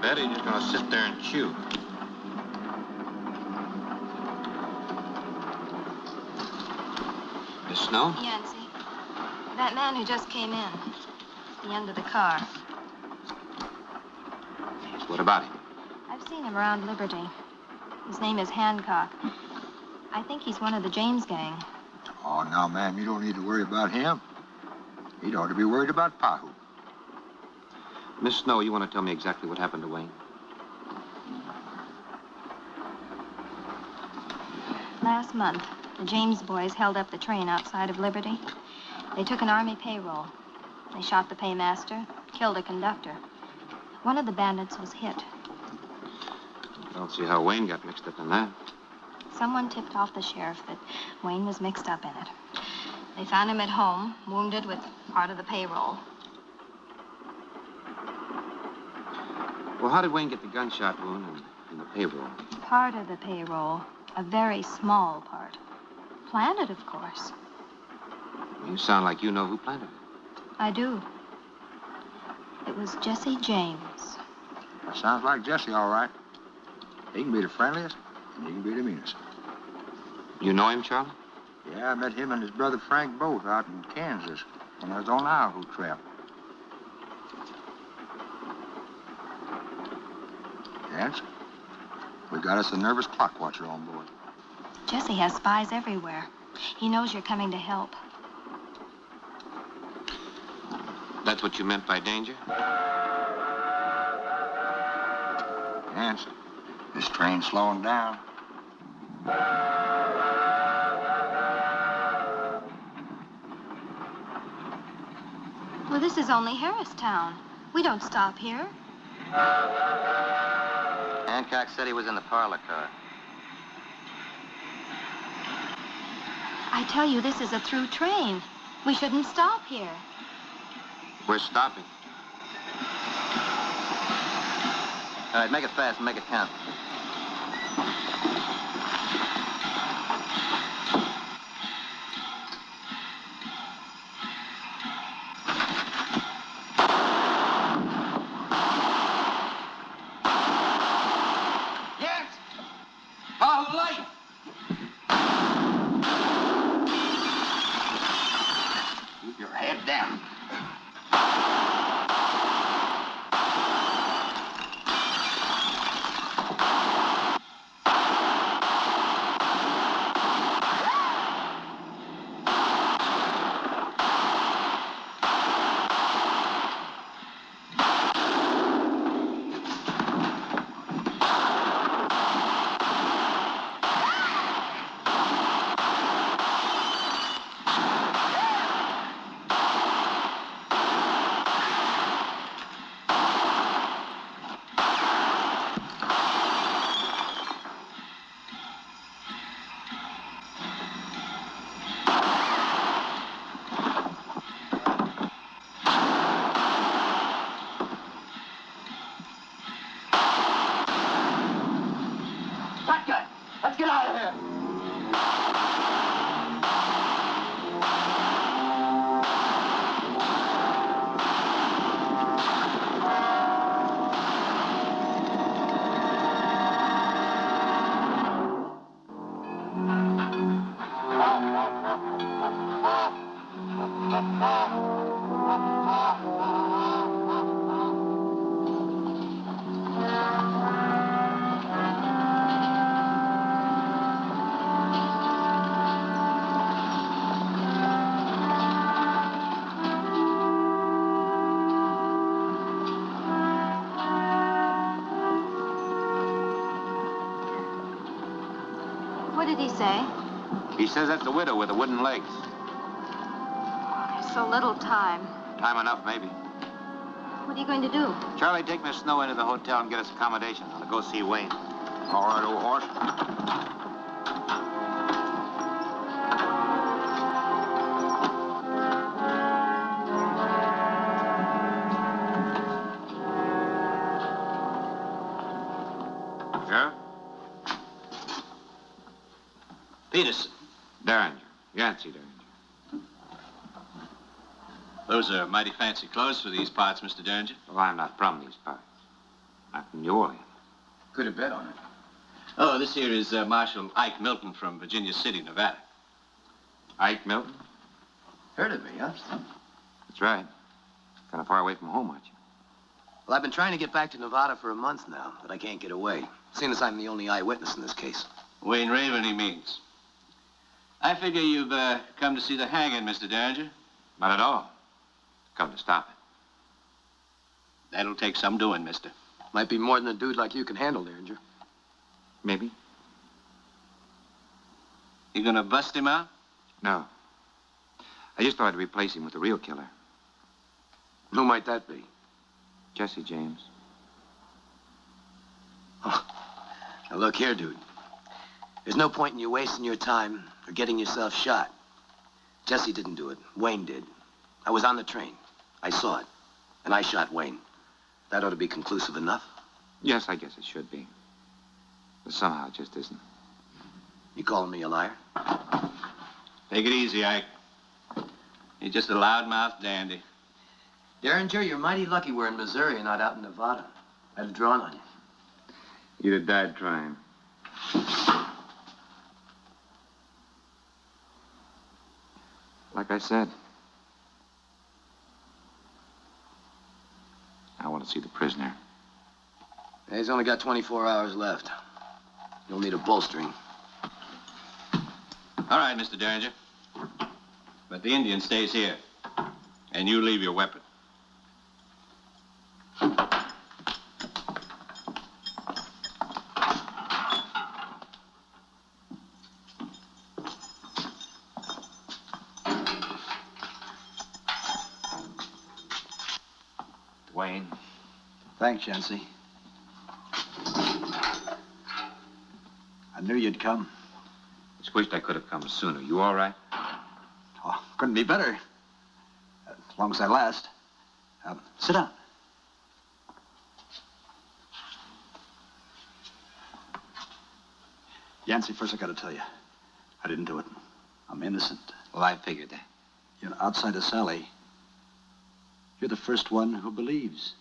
Betty, you're just gonna sit there and chew. Miss Snow? Yancy, that man who just came in, at the end of the car. Yes, what about him? I've seen him around Liberty. His name is Hancock. I think he's one of the James gang. Oh, now, ma'am, you don't need to worry about him. He'd ought to be worried about Pahu. Miss Snow, you want to tell me exactly what happened to Wayne? Last month, the James boys held up the train outside of Liberty. They took an Army payroll. They shot the paymaster, killed a conductor. One of the bandits was hit. I don't see how Wayne got mixed up in that. Someone tipped off the sheriff that Wayne was mixed up in it. They found him at home, wounded with part of the payroll. Well, how did Wayne get the gunshot wound in the payroll? Part of the payroll. A very small part. Planted, of course. You sound like you know who planted it. I do. It was Jesse James. That sounds like Jesse, all right. He can be the friendliest, and he can be the meanest. You know him, Charlie? Yeah, I met him and his brother Frank both out in Kansas when I was on our hoot trap. Yes? We got us a nervous clock watcher on board. Jesse has spies everywhere. He knows you're coming to help. That's what you meant by danger? Yancy, this train's slowing down. Well, this is only Harristown. We don't stop here. Hancock said he was in the parlor car. I tell you, this is a through train. We shouldn't stop here. We're stopping. All right, make it fast and make it count. What did he say? He says that's the widow with the wooden legs. There's so little time. Time enough, maybe. What are you going to do? Charlie, take Miss Snow into the hotel and get us accommodation. I'll go see Wayne. All right, old horse. Yeah? Peterson. Derringer. Yancy Derringer. Those are mighty fancy clothes for these parts, Mr. Derringer. Well, I'm not from these parts. I'm from New Orleans. Could have bet on it. Oh, this here is Marshal Ike Milton from Virginia City, Nevada. Ike Milton? Heard of me, huh? That's right. Kind of far away from home, aren't you? Well, I've been trying to get back to Nevada for a month now, but I can't get away, seeing as I'm the only eyewitness in this case. Wayne Raven, he means. I figure you've come to see the Hagen, Mr. Derringer. Not at all. Come to stop it. That'll take some doing, mister. Might be more than a dude like you can handle, Derringer. Maybe. You gonna bust him out? No. I just thought I'd replace him with the real killer. Who might that be? Jesse James. Oh. Now, look here, dude. There's no point in you wasting your time or getting yourself shot. Jesse didn't do it. Wayne did. I was on the train. I saw it. And I shot Wayne. That ought to be conclusive enough. Yes, I guess it should be. But somehow it just isn't. You calling me a liar? Take it easy, Ike. You're just a loudmouth dandy. Derringer, you're mighty lucky we're in Missouri and not out in Nevada. I'd have drawn on you. You'd have died trying. Like I said, I want to see the prisoner. He's only got 24 hours left. You'll need a bolstering. All right, Mr. Derringer. But the Indian stays here. And you leave your weapon. Wayne. Thanks, Yancy. I knew you'd come. Just wished I could have come sooner. You all right? Oh, couldn't be better. As long as I last. Sit down. Yancy, first I gotta tell you, I didn't do it. I'm innocent. Well, I figured that. You know, outside of Sally, you're the first one who believes.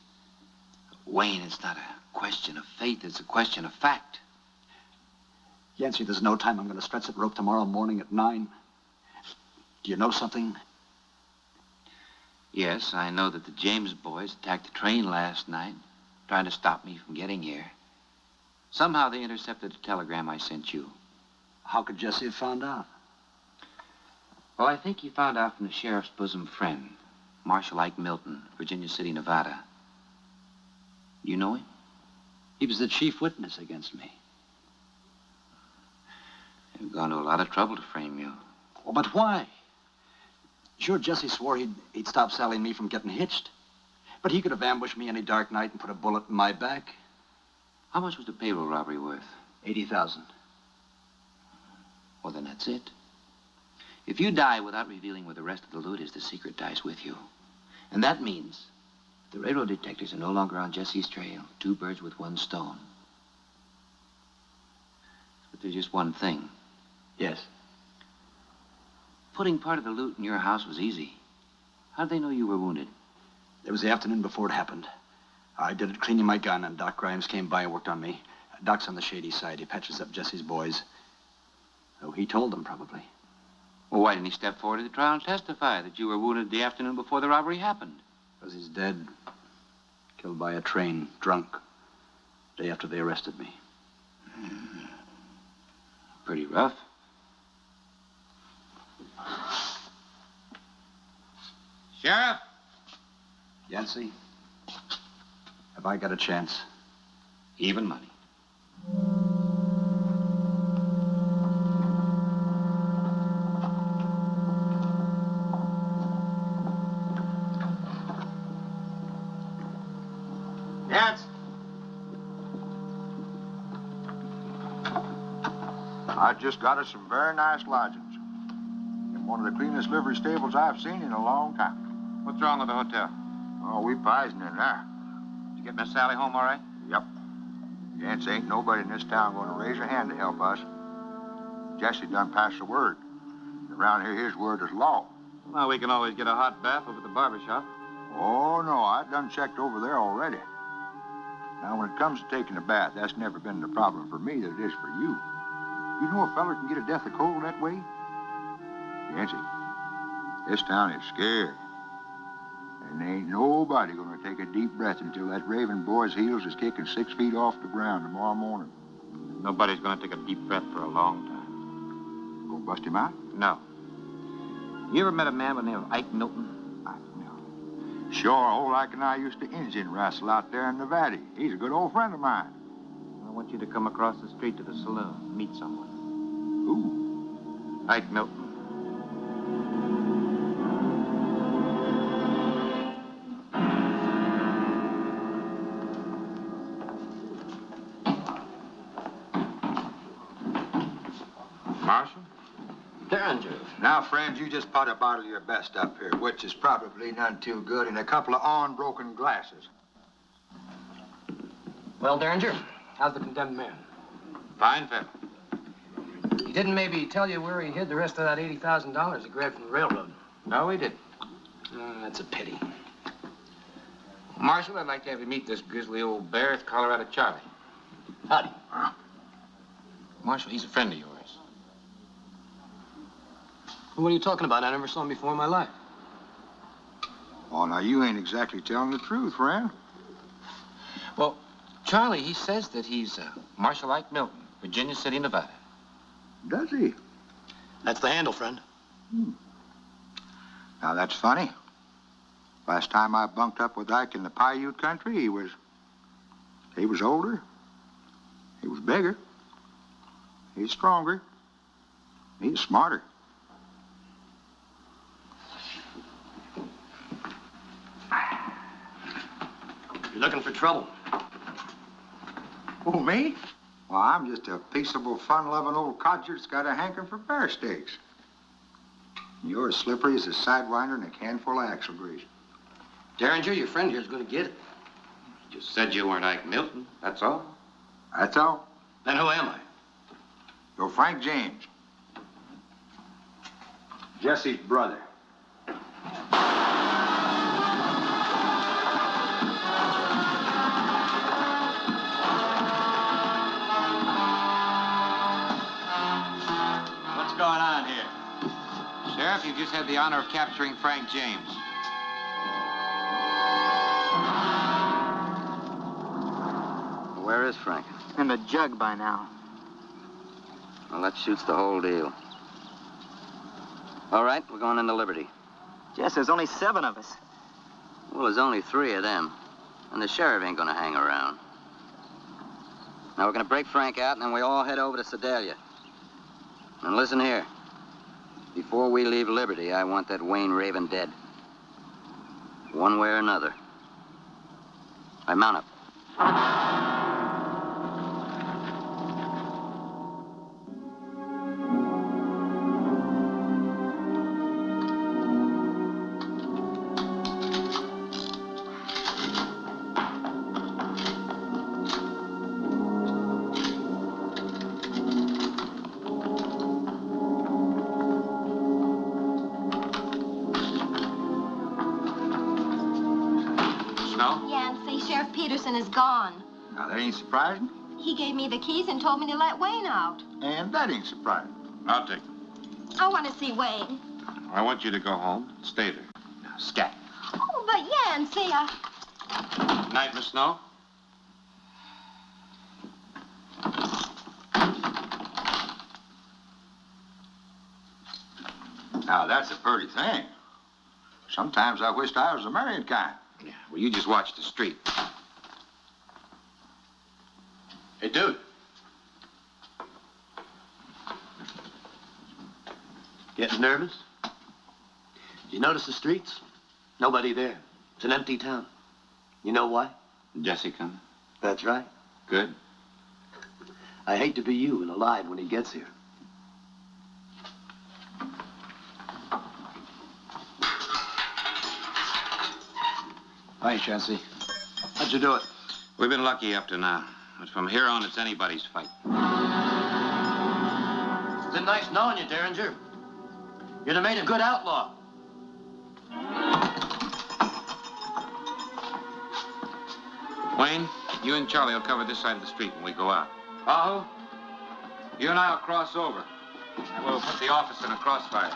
Wayne, it's not a question of faith, it's a question of fact. Yancy, there's no time. I'm gonna stretch that rope tomorrow morning at 9. Do you know something? Yes, I know that the James boys attacked the train last night, trying to stop me from getting here. Somehow they intercepted a telegram I sent you. How could Jesse have found out? Well, I think he found out from the sheriff's bosom friend, Marshal Ike Milton, Virginia City, Nevada. You know him? He was the chief witness against me. You've gone to a lot of trouble to frame you. Well, but why? Sure, Jesse swore he'd stop Sally and me from getting hitched. But he could have ambushed me any dark night and put a bullet in my back. How much was the payroll robbery worth? $80,000. Well, then that's it. If you die without revealing where the rest of the loot is, the secret dies with you. And that means the railroad detectives are no longer on Jesse's trail. 2 birds with 1 stone. But there's just one thing. Yes. Putting part of the loot in your house was easy. How'd they know you were wounded? It was the afternoon before it happened. I did it cleaning my gun, and Doc Grimes came by and worked on me. Doc's on the shady side. He patches up Jesse's boys. Oh, he told them, probably. Well, why didn't he step forward to the trial and testify that you were wounded the afternoon before the robbery happened? Because he's dead. Killed by a train, drunk. Day after they arrested me. Pretty rough. Sheriff! Yancy, have I got a chance? Even money. Yes. I just got us some very nice lodgings. In one of the cleanest livery stables I've seen in a long time. What's wrong with the hotel? Oh, we poisoned in there. Did you get Miss Sally home all right? Yep. Yancy, ain't nobody in this town going to raise a hand to help us. Jesse done passed the word. Around here, his word is law. Well, we can always get a hot bath over at the barber shop. Oh, no, I done checked over there already. Now, when it comes to taking a bath, that's never been the problem for me that it is for you. You know a feller can get a death of cold that way? Yancy, this town is scared. And there ain't nobody gonna take a deep breath until that raven boy's heels is kicking 6 feet off the ground tomorrow morning. Nobody's gonna take a deep breath for a long time. Gonna bust him out? No. You ever met a man by the name of Ike Milton? Sure, old Ike and I used to engine wrestle out there in Nevada. He's a good old friend of mine. I want you to come across the street to the saloon, meet someone. Who? Ike Milton. Marshal? Derringer. Now, friends, you just pot a bottle of your best up here, which is probably none too good, and a couple of unbroken glasses. Well, Derringer, how's the condemned man? Fine fellow. He didn't maybe tell you where he hid the rest of that $80,000 he grabbed from the railroad? No, he didn't. That's a pity. Marshal, I'd like to have you meet this grizzly old bear. It's Colorado Charlie. Howdy. Marshal, he's a friend of yours. What are you talking about? I never saw him before in my life. Oh, now, you ain't exactly telling the truth, friend. Well, Charlie, he says that he's Marshal Ike Milton, Virginia City, Nevada. Does he? That's the handle, friend. Now, that's funny. Last time I bunked up with Ike in the Paiute country, he was older. He was bigger. He's stronger. He's smarter. You're looking for trouble. Oh, me? Well, I'm just a peaceable, fun-loving old codger that's got a hankering for bear steaks. You're as slippery as a sidewinder and a can full of axle grease. Derringer, your friend here's going to get it. Just said you weren't Ike Milton, that's all. That's all. Then who am I? You're Frank James. Jesse's brother. What's going on here? Sheriff, you've just had the honor of capturing Frank James. Where is Frank? In the jug by now. Well, that shoots the whole deal. All right, we're going into Liberty. Jess, there's only 7 of us. Well, there's only 3 of them. And the sheriff ain't gonna hang around. Now, we're gonna break Frank out, and then we all head over to Sedalia. And listen here. Before we leave Liberty, I want that Wayne Raven dead. One way or another. I mount up. Peterson is gone. Now, that ain't surprising. He gave me the keys and told me to let Wayne out. And that ain't surprising. I'll take it. I want to see Wayne. I want you to go home. Stay there. Now, scat. Oh, but Yancy, Good night, Miss Snow. Now, that's a pretty thing. Sometimes I wished I was the married kind. Yeah, well, you just watch the street. Hey, dude. Getting nervous? You notice the streets? Nobody there. It's an empty town. You know why? Jesse coming? That's right. Good. I hate to be you and alive when he gets here. Thanks, Yancy. How'd you do it? We've been lucky up to now. But from here on, it's anybody's fight. It's been nice knowing you, Derringer. You'd have made a good outlaw. Wayne, you and Charlie will cover this side of the street when we go out. Aho, you and I will cross over. And we'll put the office in a crossfire.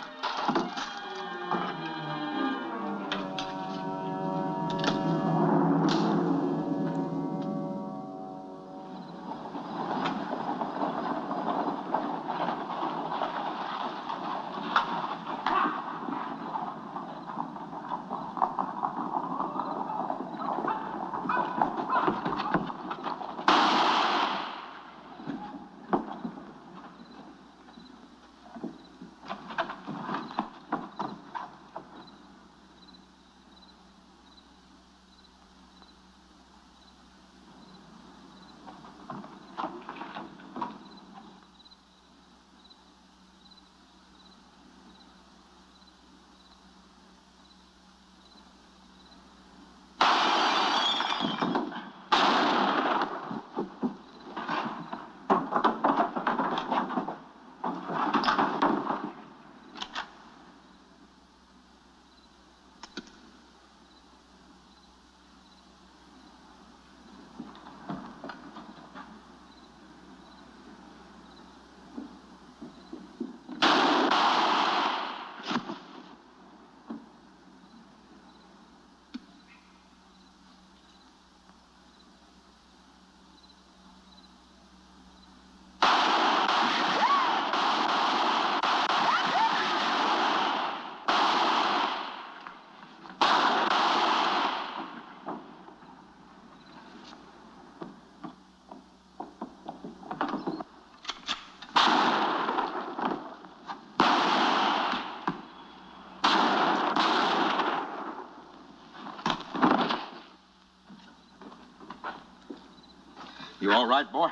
You all right, boy?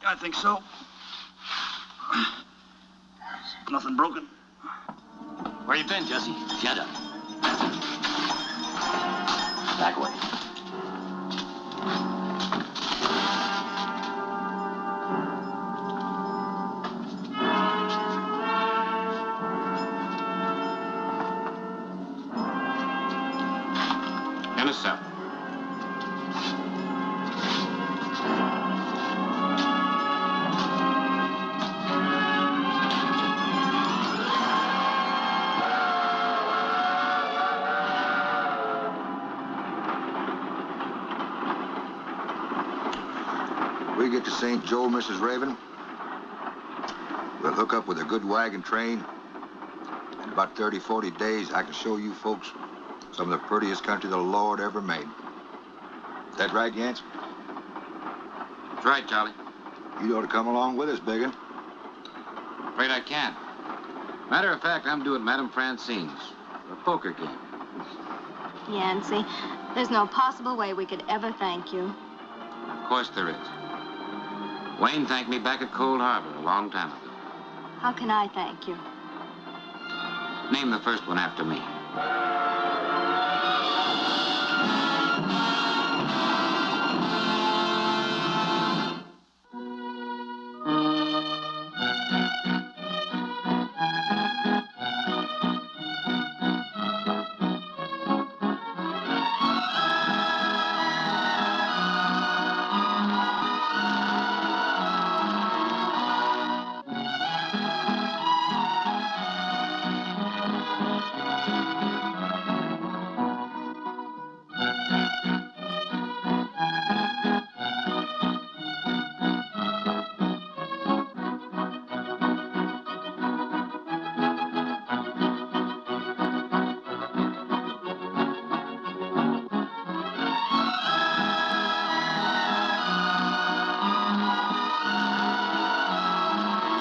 I think so. Nothing broken. Where you been, Jesse? Get up. That's it. Back way. In a cell. We get to St. Joe, Mrs. Raven. We'll hook up with a good wagon train. In about 30, 40 days, I can show you folks some of the prettiest country the Lord ever made. Is that right, Yancy? That's right, Charlie. You ought to come along with us, biggin. Afraid I can't. Matter of fact, I'm doing Madame Francine's, a poker game. Yancy, there's no possible way we could ever thank you. Of course there is. Wayne thanked me back at Cold Harbor a long time ago. How can I thank you? Name the first one after me.